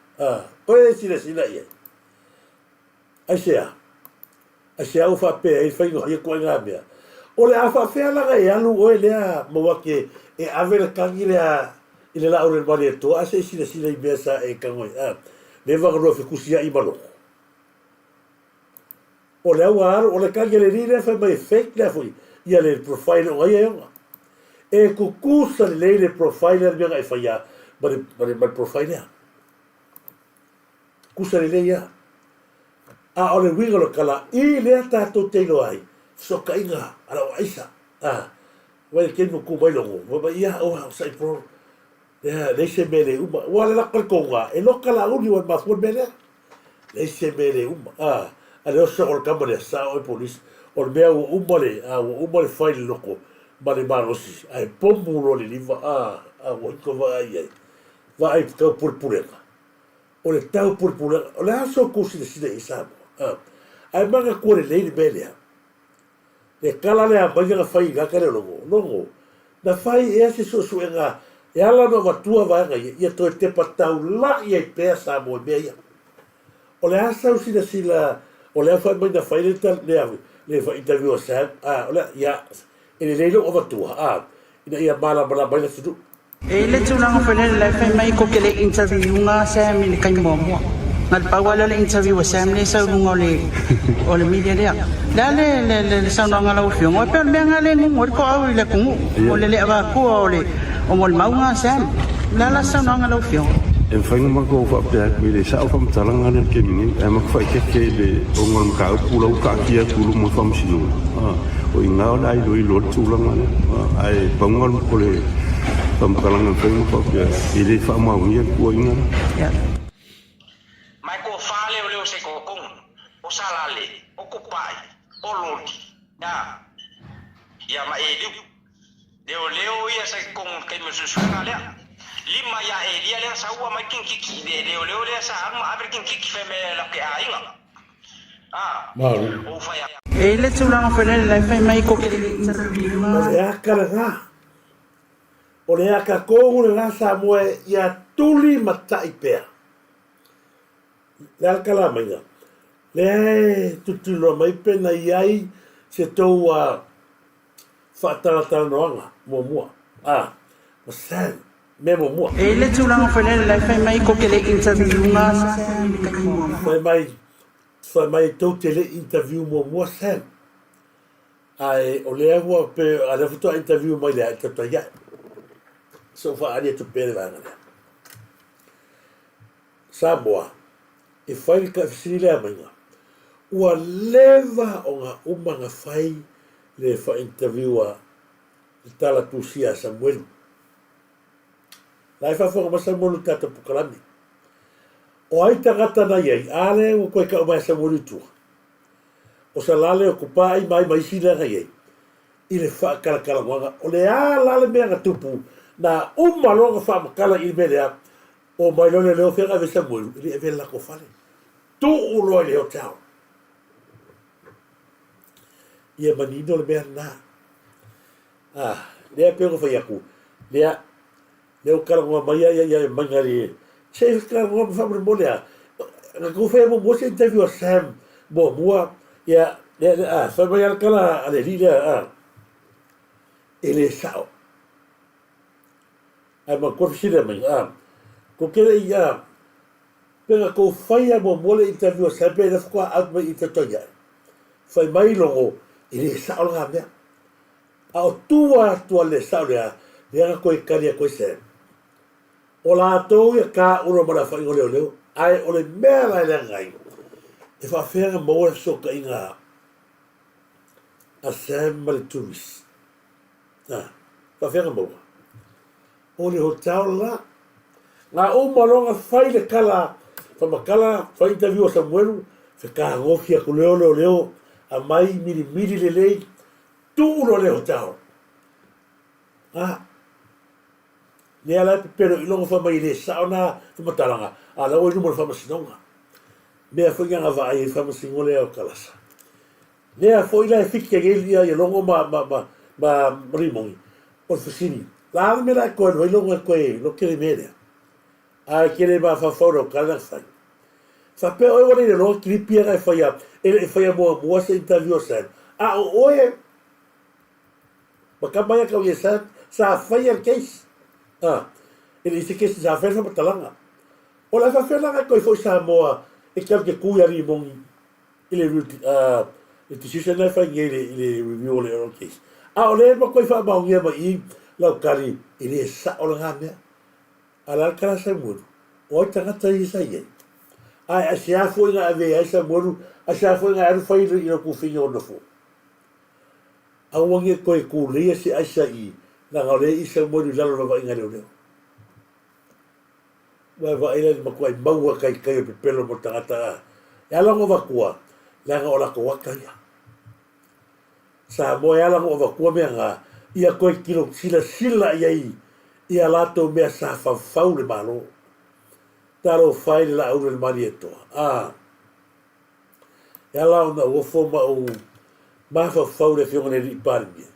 Oe sila ia. Ai sea o fa pe ai fai no ia ko nga mea. O le afa fea la e alu o lea mo wake e ave le kangi lea i le laure mali e toa se sila i mea sa e kangoi. Le wakaroa fi kusia i malo. O le au aro, o le kangi le rire fai mai fake lea fui. Ia le profile o ai eonga. E kukusa le profile mea ngai fai ia. Mare profile lea. Kusa le ia. O le winga lo kala i lea tātou teilo ai. Soka inga, ala o aisa. Wai ke mo ku mai longo. Wa ia o sai pro. Le se mele uma. Wa la konga. E lo kala uni wa ma fu mele. Le se mele uma. Ale o so kamera sa o police. O mea o umale, o umale fai loko. Mare marosi. Ai pombu ro le liva. O ko va ai. Va ai ka purpurenga. O le tau purpurenga. O le aso kusi sile isa. Ai manga kore le mele. Le kala le a banga fai ga kare longo. Na fai e se so suenga. E ala no matua vanga ia to te patau la ia pe sa mo meia. O le asa sila o le fa mai na fai le tal le fa interview sa o le ia ele le o matua ina ia bala mai le su. E le tuna nga fai le fai mai ko ke le interview nga sa mi le kai mo. Ngal pa wala le interview sa mi sa ngole o le media le. Le sa nga la o fio ngo pe me nga le ngor ko au le ku o le ba ku o le o mo mau nga sa la sa nga la o fio. En fai ma ko fa pe mi le sa fa mtalanga na ke mini e ma fa ke le o ngam ka pulo ka kia tulu mo fa msinu o inga o dai lo tulanga ai pangol ko le fa mtalanga fa mo fa pe ile fa ma unia ko inga ya mai ko fale o le se ko kon o salale o ko pai o lodi ya ma e leo ia se kon ke mo su ngale lima ya dia le sa ua mai kiki de le sa ma abre kiki fe me la ke ainga o fa ya e le tula nga fai le fai mai ko ke interview O le akaraga. O le akakongu le rasa moe ia tuli matai pea. Le alkala mainga. Le tutulo mai pena iai se tau whātaratara noanga mua. Masan. Memo mua. e le tula nga fai le fai mai ko ke le interview nga Fai mai tau te le interview mua sen. Ai o le avua pe a le futua interview mai le ai tata ia. So fa aria tu pere vanga le. Samoa. E fai ka fisini le mainga. Ua leva o nga umanga fai le fa interviewa i tala tusia Samuelu. Lai fa fonga masa molu tata pukalami. O ai tangata na iei, ale o koe ka umai Samuelu tua. O sa lale o kupai mai sila na iei. I le wha kalakala wanga. O le a lale mea ngatupu na umalonga wha makala i melea o mai lone leo whenga ve Samuelu. Ili e vela ko fale. Tu uloi leo tau. Ia manino le mea na. Lea pego whai aku. Leo karangoa mai ia mangari. Se karangoa mwhamre mo lea. Nga kufea mo se interview a Sam mo mua. Ia, whai mai alakala ale li lea. Ele sao. Ai ma kua fisira mai. Ko kere ia. Pega ko whaia mo mole interview sa pe na whakua out mai i te toia. Whai mai longo i le sao ngā mea. A o tua le sao lea, le anga koe karia koe se. O la tau ia ka uro mana whai ngo leo leo, ai o le mea lai le ngai. E whawhenga maua soka i ngā a Sam ma le Turisi. Whawhenga maua. O le hotel la, ngā o maronga whai le kala, whamakala, whai interview o Samuelu, whaka ngofia ku leo, a mai miri le lei, tūro le hotel. Nea lai pepero ilongo whamai le saona, tumataranga, a lau e numero whamasinonga. Mea whainga ngā vai e whamasingo lea o kalasa. Nea whaila e whikia gelia i longo ma rimongi, o whasini. Lāna mera e koe, hoi longo e koe, no kere merea. A kere ma whawhaura o kāna whai. Whapea oe wane le longa kiripia ngai whaia, e whaia mua se interview sa. A o oe, makamaya kau ia sa whaia case. Ele ise kesi sa whaia matalanga. O la whawhenanga koe fwoi Samoa, e kia ke kui ari mongi, le decision nai whai ngei le review o le oral case. A o le ma koe wha maungia ma i, lau kari, ele e sa o la ngā mea. A la kara sa muru, o ai tangata i sa iei. Ai a sea fwoi ngā ave ai sa muru, a sea fwoi ngā aru whai i no kuwhinga o na fwo. A wangi koe ku lea se ai sa i, na ngā le i sa muru lalo na wa inga leo leo. Wa ila ni makua i maua kai o pepelo mo tangata a. E alango wakua, langa o lako waka ia. Sa mo e alango o wakua mea ngā, ia koe kilo sila iai, ia lato mea sa whawhau le malo. Taro whai le la aure le mani e toa. E alango na uofo ma o mawhawhau le whionga ne li parimia.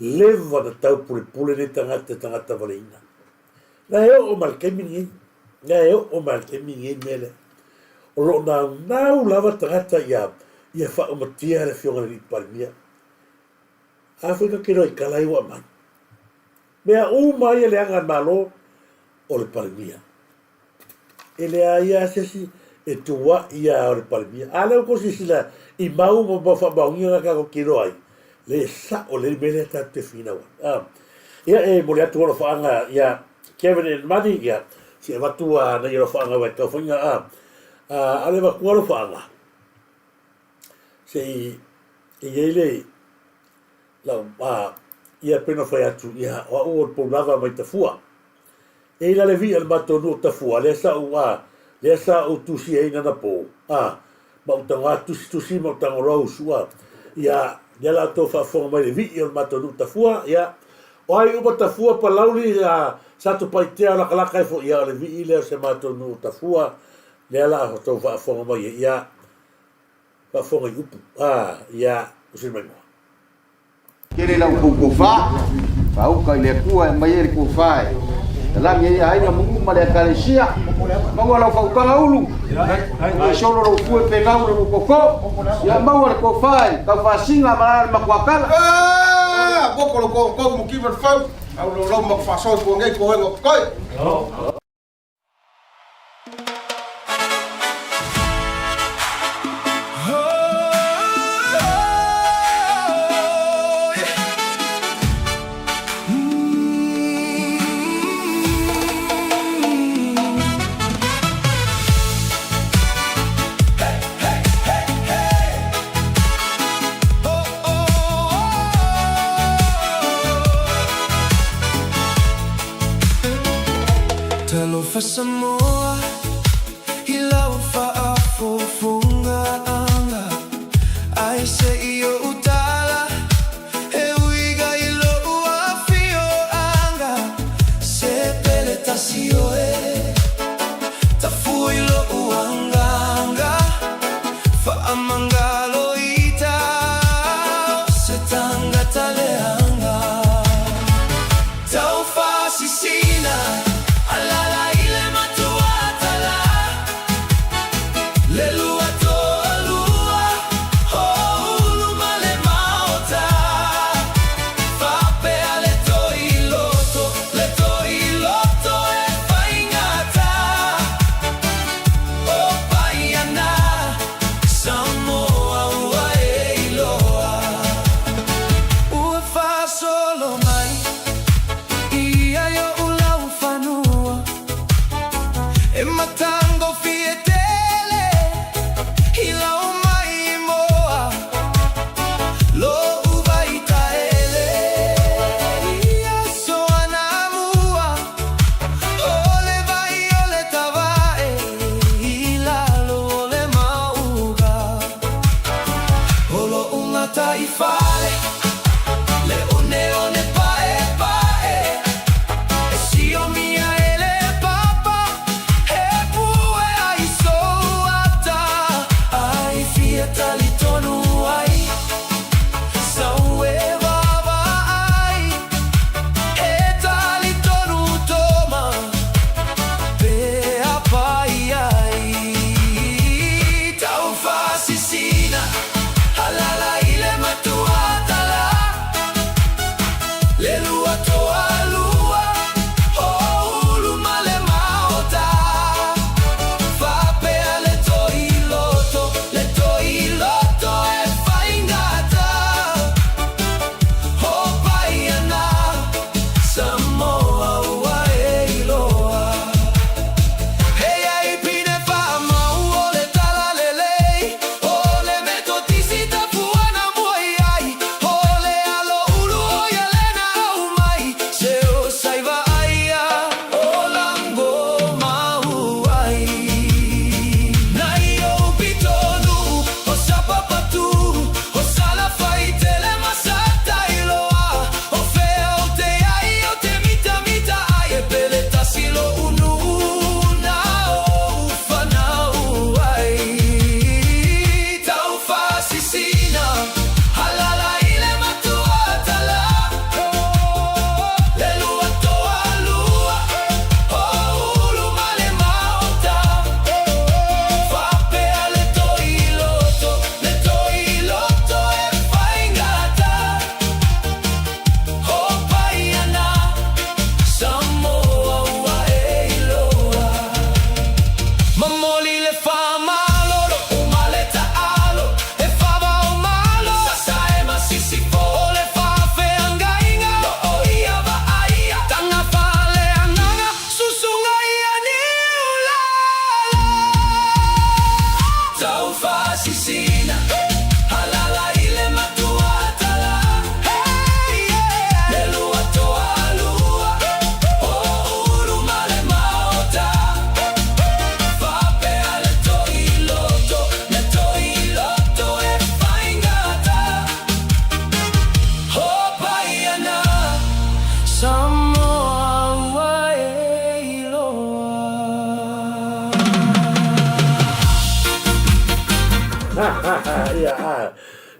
Lewa na tau pule ne tangata waleina. Na eo o malkemini Nga eo o malkemi nge mele. O lo nau lava tangata ia wha o matia le whionga ni parimia. Afrika kero i kalai wa mai. Mea o mai e le anga malo o le parimia. E le a ia sesi e tua ia o le parimia. A leo kosi sila i mau mo wha maungia nga kako kero ai. Le sa o le mele ta te whina wa. Ia e mo le atu ora whaanga ia Kevin and Money ia. Si e watua na iro whaanga wai tau whainga ale wakua ro whaanga. Se i eile lau ia pena whai atu ia o o po lava mai ta fua. E la le vi al mato no ta fua le sa o tusi e na po. Ma utanga tusi ma utanga rose wa. Ia la to fa fo mai le vi al mato no ta fua ia o ai o ta fua pa lauli sa tu pai te ala kalaka e fo ia le vi ile se mato no ta fua le ala ho to fa fo mai ia fa fo mai upu ia o se mai kere la ko fa o ka le kua mai ko fa la ngi ai na mungu ma le kalesia mo la fa ka ulu ai solo ro fu pe na ro ko ya mo le ko fa ka fa singa ma ma kwa kala boko lo ko mo ki ver fa au lo mo fa so ko ngai ko ngo koi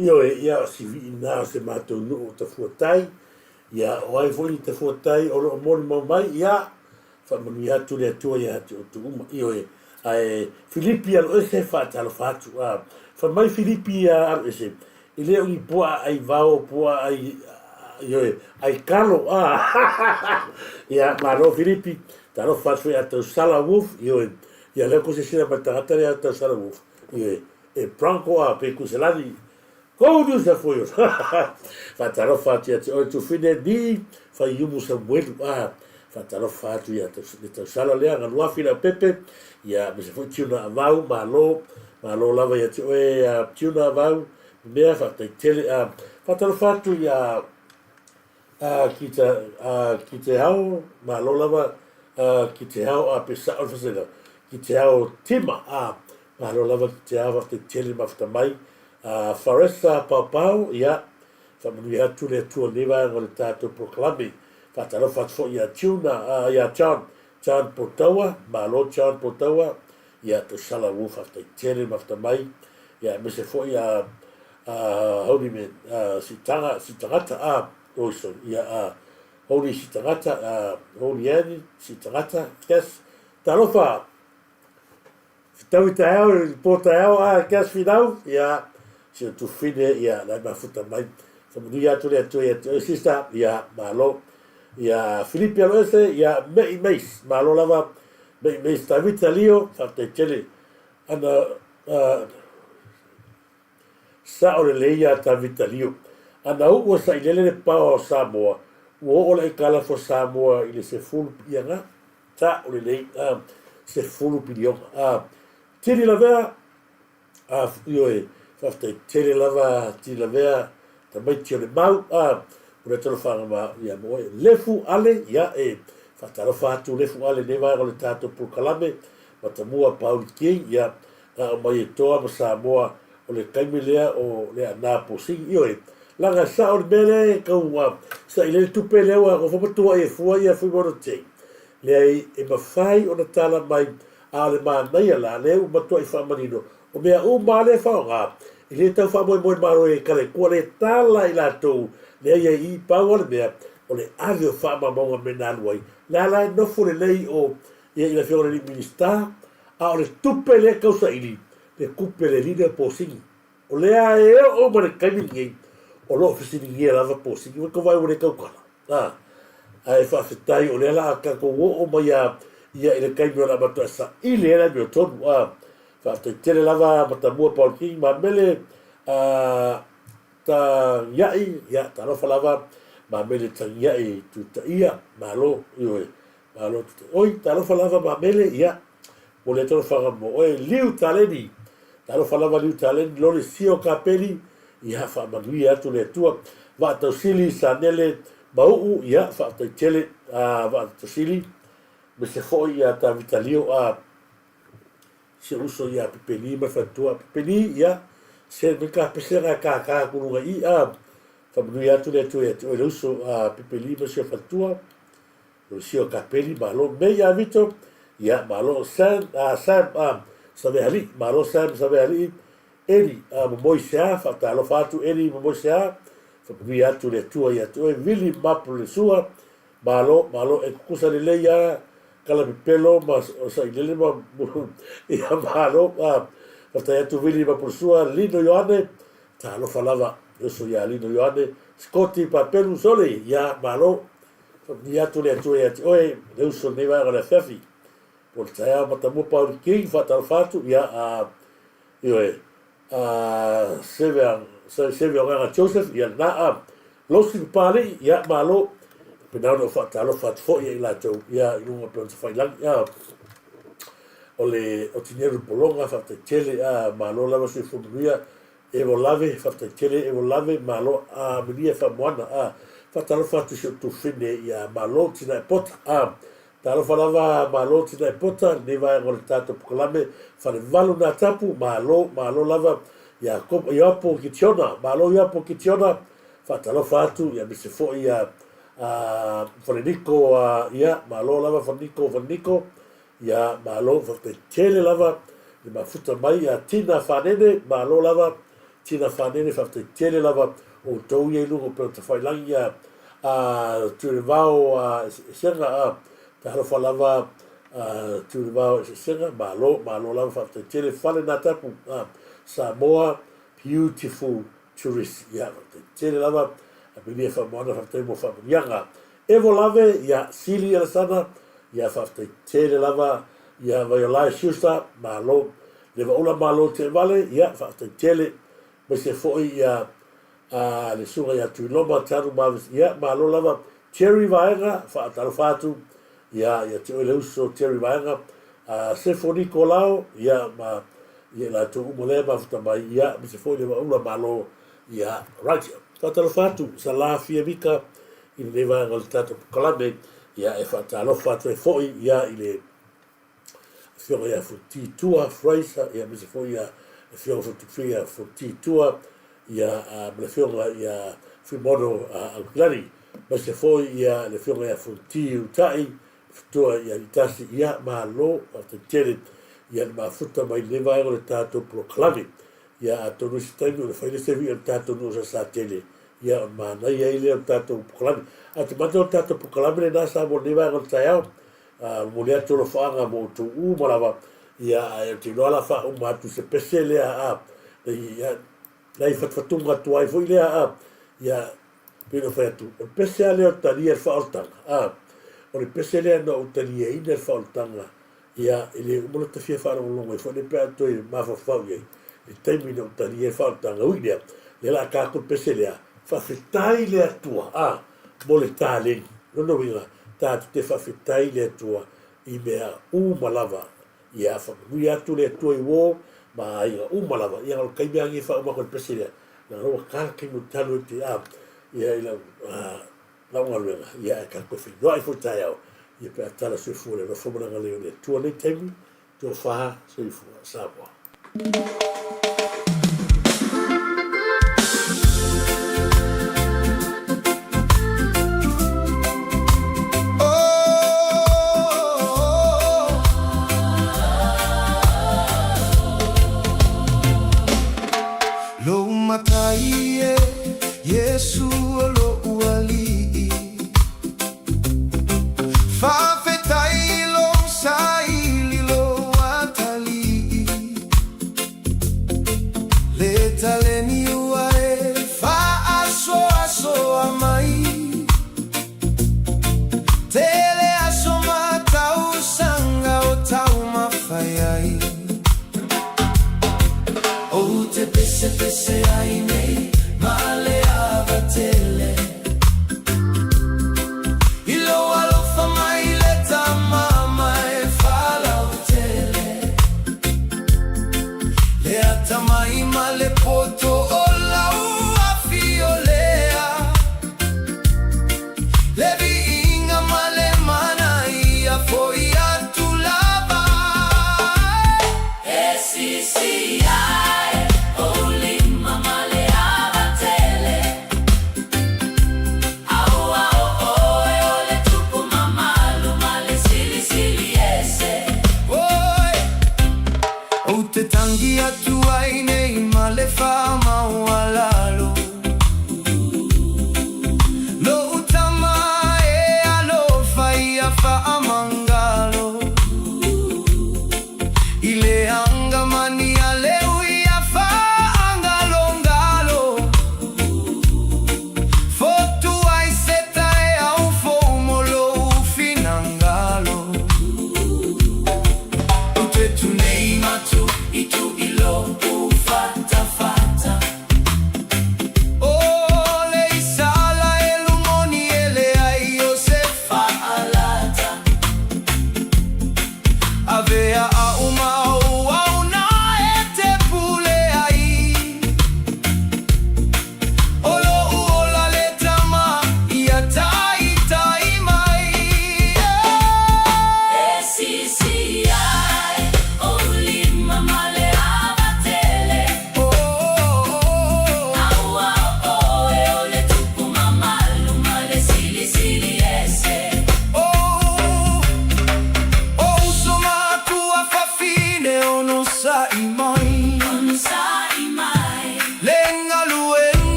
Io ia si ina se mato no te fuatai ia o ai foi te fuatai o lo mo mai ia fa mo ia tu le tu ia tu io ai Filippi al ese fa tal fatu fa mai Filippi al ese ile un po ai VAO po ai io ai calo ia ma no Filippi talo fatu ia te sala wolf io ia le cose si la patata ia te sala wolf io e Franco a pe kuselani Kau sa foi. Fatalo fatu ya tu fine di fa yumu sa bueno fatalo fatu ya te sala le nga lua fina pepe ya me se foi tuna vau malo lava ya tu tuna vau me fa te tele fatalo fatu ya kita hau malo lava kita hau a pesa o fasela kita hau tima malo lava kita hau te tele mafta mai Faresa Papau, ia, whamanui atu le tua newa ngā le tātou proklami, whataro whatfo ia tiuna, ia Chan Potaua, malo Chan Potaua, ia te sala wu whaftai tere mafta mai, ia me se fo ia hauri me si tangata, oiso, ia hauri si tangata, hauri ani, si tangata, kes, tarofa, taui ta eo, pōta eo, kes finau, ia, si tu fine ia la mafuta mai famili atu le atu ia sista ia malo ia Filipe Alese ia meis malo lava meis ta vitalio fate tele ana sa o le ia ta vitalio ana o sa ile le pa o Samoa o le kala fo Samoa ile se full ia nga ta o le se full pilio tiri la vera io Fafte tele lava ti lavea ta mai ti le mau ure tolo whanga ma ia moe lefu ale ia whataro whatu lefu ale ne vai le tātou pukalame ma ta mua pauli king ia o mai toa ma Samoa o le kaimi lea o le anā posing io langa sa o le mele kau sa ile tupe lewa o whapatua fua ia fui mono te lea mawhai o na tala mai a le maa nei ala lea matua whamanino o mea male whaonga i le tau whamoe maro kare kua le tala i lātou lea ia i pau ale mea o le ale o whamamonga me nāluai lea lai nofo le lei o ia i la whiora ni minista o le tupe le kausa ili le kupe le lina pōsingi o lea o ma le kaimi ngei o lo ofisini ngia lava pōsingi o ka vai o le kaukana ai whawhetai o lea la kako o ma ia i le kaimi o la matua sa i le la mi o tonu Fate tele lava matamua Paul King ma mele ta yai ya ta rofa lava ma mele ta yai tu ta ia malo io malo oi ta rofa lava ma mele ya o le toro fa mo oi liu taleni ta rofa lava liu taleni lo le sio capelli ya fa magui atu le tua va to sili sanele bau ya fa te tele va to sili me se foi ya ta vitalio se uso ia pepeni ma fatua pepeni ia se me ka pesera ka kulunga i fa manu ia tu le tu e o uso pepeni ma se fatua o sio capelli ma lo me ia vito ia ma lo san sabe ali ma lo san sabe ali eri mo moisia fa ta lo fatu eri mo moisia fa manu ia tu le tu ia tu e vili mapu le sua ma lo e kusa le leia kala pelo mas o sa ile ma ia malo hasta ya tu vili ma por sua lindo Ioane ta lo falava eso ya lindo Ioane Scotty papelu sole ya malo ya tu le tu ya oi de uso ne va la fefi por ta ma ta mo pa king fa ta fatu ya io Severo era Joseph ya na lo si pare ya malo Pena no fatalo fo ia la tau ia lunga planta fai lang ia o le o tineru polonga fata tele malo lava se furia e volave fata tele e volave malo media fa moana fatalo fatu se tu fine ia malo tina pot talo falava malo tina pota ne vai ngol tato proclame fa le valo na tapu malo lava ia ko ia po kitiona malo ia po kitiona fatalo fatu ia se fo ia Ferniko ia malo lava Ferniko ia malo fate tele lava le mafuta mai tina fanene malo lava tina whanene whaftai tele lava o tau iei lungo pēr te whailangi tūre vao senga te haro whalava tūre vao senga malo lava whaftai tele whale nā tapu Samoa beautiful tourist whaftai tele lava a bilia whamoana whaftai mo whamurianga evo lave sili ala sana whaftai tele lava vai olai siusta malo le vaula malo te vale whaftai tele me se foi le sunga tu loma taru mavis malo lava cherry vaenga whaataro whatu te oile uso cherry vaenga se foni kolao ma la tu umole ma futa mai me se foi le vaula malo right whaataro whatu sa la fia mika i le vaenga le tato kalame e whaataro whatu e foi i le fionga ia futi tua fraisa me se foi fionga futi tua le fionga fimono alklari ma se foi le fionga futi utai tua itasi ma lo after tele ma futa mai le vai le tato proclami tonu staiu le fai le sevi le tato no sa tele ma na le tato proclami atu mato tato proclami le nasa mo le vai le taiao mo le atu lo fanga mo tu malava te loala fa uma tu se pese le lai fatfatunga tuai foi lea pino fai atu o pese a leo talia fa altanga o le pese lea no talia ina fa altanga ele umolo te fia fa longo foi le pe atu i mafafau ye e taimi no talia fa altanga uilea le la ka ko pese lea fa fitai le atua mo le tale no winga ta te fa fitai le atua i mea malava fa lui atu le atua i wo ma ia malava ia o kai biangi fa uma ko pese lea na ro ka ki mo talo te ila la ngalo ka ko fi no ai fo taiao ia pe atala se fu le fo mona ngale le tu le temi to fa se fu sa bo Yesu lo uali fa fetai lo sai lo atali le taleni uae fa aso amai tele aso matau sanga o tau mafaiai o te pese ai nei male avatele ilo alofa mai le tamama e fala utele le atamai male poto o la ua fiolea le vi inga male mana ia foi atulava SCCI Olima male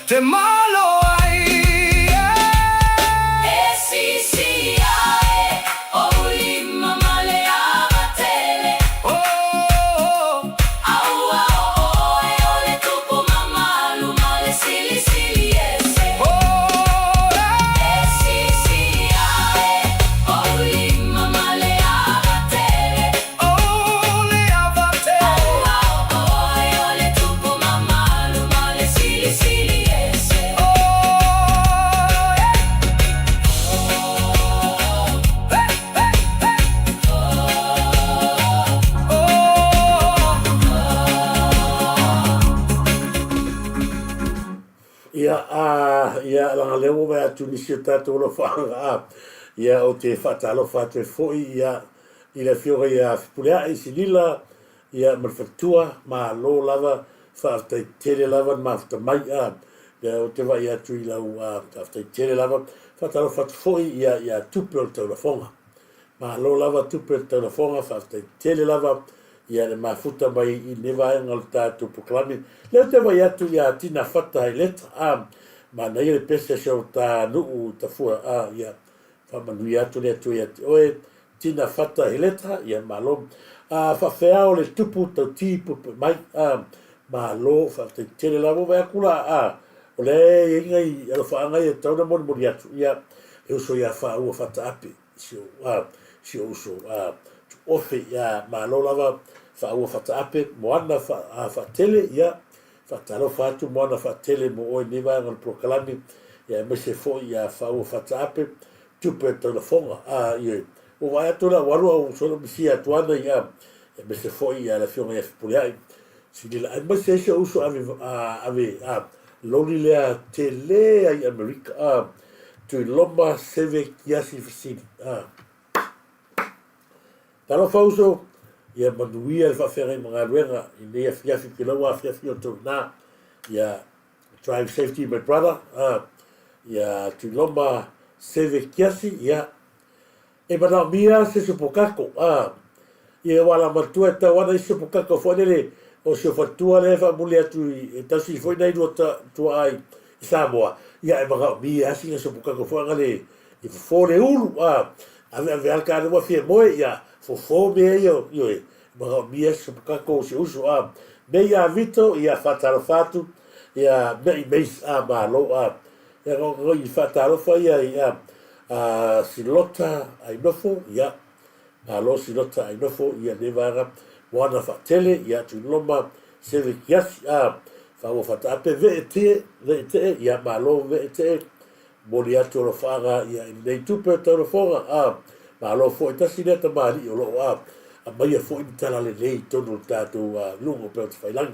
te malo ai e si si ai o li mama le avatele oh au au e o le tupo mama lu male sili sili ese oh e si si ai o li mama le avatele oh le avatele au au e o le tupo mama lu male sili sili ese oh ia langa leo mai atu nisi o tātou lo whaanga ia o te whatalo whātue fōi ia i le whioga ia whipulea i sinila ia marwhatua ma lo lava whaatai tere lava ma whatamai ia o te vai atu i lau whaatai tere lava whatalo whatu fōi ia tupe o le tauna whonga ma lo lava tupe o le tauna whonga whaatai tere lava ia le mafuta mai i nevaenga le tātou proklami. Leo te vai atu ia tina whata hai leta ma na ia le pese shau tā nuu ta fua ia whamanui atu le atu ia te oe tina whata hai leta ia malo whawhea o le tupu tau ti pupu mai ma lo whaatai tere lavo vai akula o le ingai alo whaangai e tauna moni moni atu ia e uso ia whaua whata api si uso ofe ia ma lo lava whaua whata ape moana whatele ia whatalo whatu moana whatele mo oi niwa ngal prokalami ia mese fo ia whaua whata ape tupe tona whonga ia o vai atona warua o solo misi atuana ia mese fo ia la fionga ia whipuleai sinila ai mese ese uso ave loni lea te lea i Amerika tui loma seve kiasi fasini talo fauso ia manuia le whawhera i mga ruenga i nea fiafi ki laua fiafi o tau nā ia drive safety my brother ia tui loma seve kiasi ia e mana mia se supokako ia wala matua e tau ana i supokako fwonele o se fatua le fa muli atu e tasi foi nei do tua ai i Samoa ia e mga mia singa supokako fwangale i fore ulu ave alka de wa fie moe ia fo me yo ma mia se kako se uso me ia vito ia fatalo fatu ia me meis ma lo ia go i fatalo fa ia silota ai nofo ia lo silota ai nofo ia nevara wana fatele ia tu loma se vikias fa o fata ape vete ia ma lo vete moriato lo faga ia nei tupe toro foga ma lo fo ita sineta mari o lo a mai fo in tala le nei tonu tato lungo per fai lang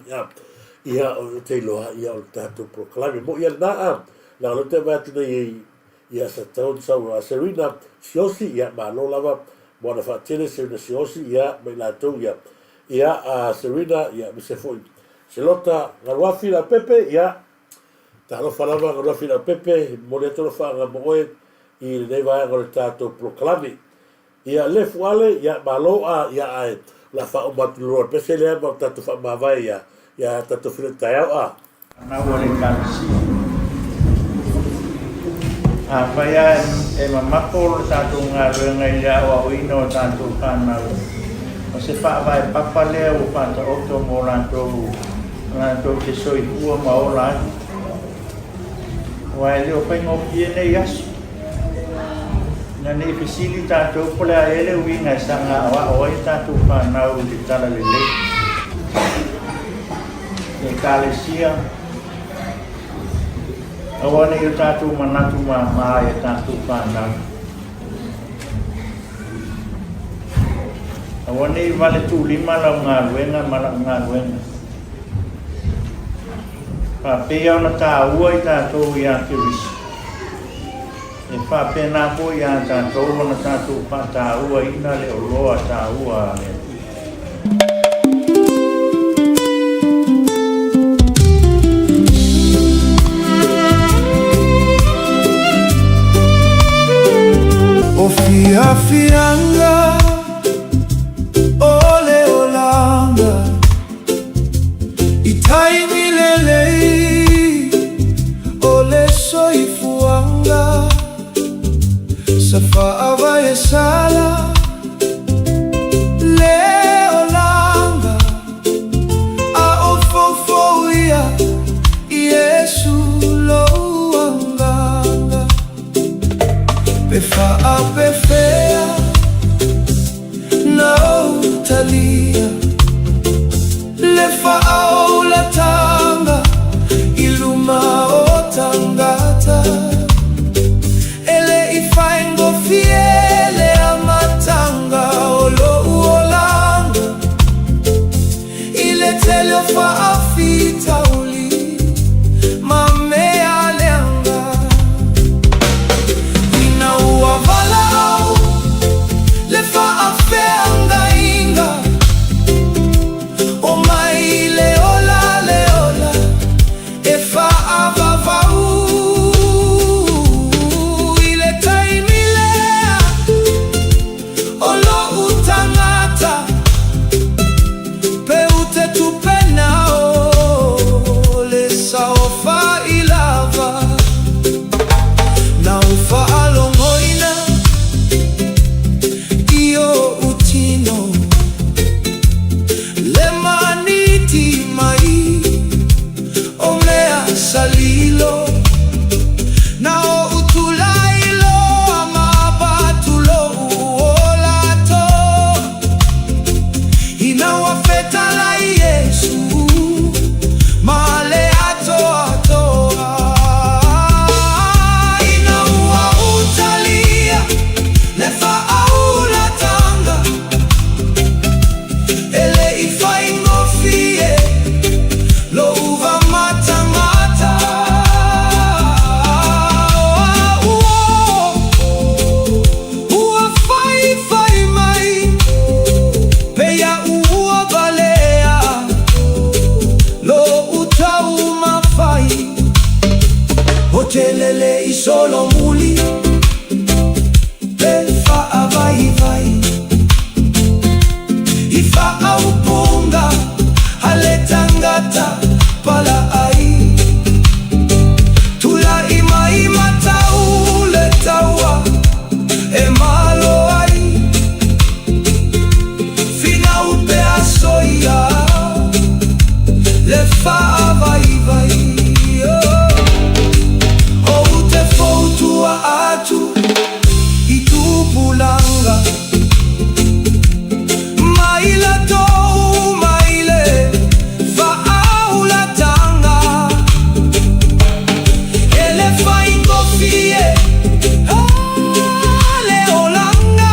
ia o te lo ia o tato proclame mo ia na la lo te va tu nei ia sa tau sa Serena siosi ia ma lo lava bona fa tele Serena siosi ia mai la to ia Serena ia mi se foi se lota garwafi la pepe ia talo falava garwafi la pepe mo le tolo fa mo i le vai go tato proclame ia le fuale ia malo ia ai la fa o maturo pese le ba tato fa ma vai ia tato fil taia na wole kalsi vaya e mamako tato ngarenga ia o ino tato kana o se fa vai papale o panta otto moranto ke soi ua maola wa le o pengo piene yas na ne fisili tato pola ele winga sanga wa o tato kana o di tala le e kalesia awane yo tato manatu ma ya tato kana awane vale tu lima la ngaruenga mala ngaruenga pa pe ona ta ua tato ya Turisi e fa pena po ya tato ona tato pa ta ua ina le oloa ta ua le Fianga ole olanga itai milele Safa ya sala leo langa aofofo ya Yesu lo anganga pefa apefea na utalia lefa au latanga iluma otangata ele ifaengo fiele amatanga olo uolanga ile telefa afita uli mame aleanga ina uavalao lefa afeanga inga o mai leola leola efa avavau ile taimilea olo utangata peute tupenao lesa ofa ilava na ufa alongoina iyo utino lemaniti mai omlea salilo nao utulailo amabatulo uolato inawafetala Yesu male atoatoa inaua utalia lefa aulatanga ele ifaingofie lo uva matamata ua fai mai peya ua balea lo utauma fai hotelele isolo muli pefa avai ifa aupunga aletangata pala ai tula ima taule taua emalo ai fina upea soia lefa vai o ute foutua atu itupulanga maila tou maile faaula tanga ele faingofie ale olanga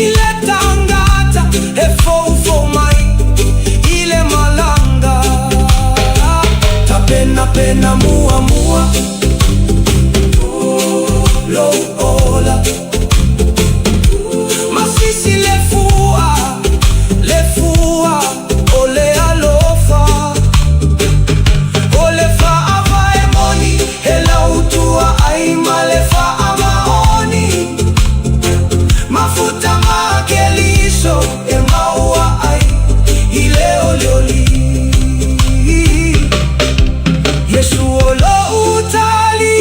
ile tangata efofo mai ile malanga tapena pena mua lo ola masisi lefua ole alofa ole fa avaemoni ela utua aima lefa amaoni mafuta makeliso emaua ai ile oleoli Yesu olo utali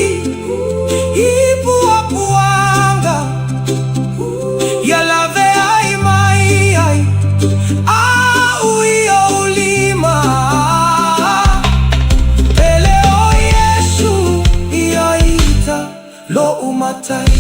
ipuapuanga yalave ai mai ai au iyo ulima ele o Yesu iaita lo umatai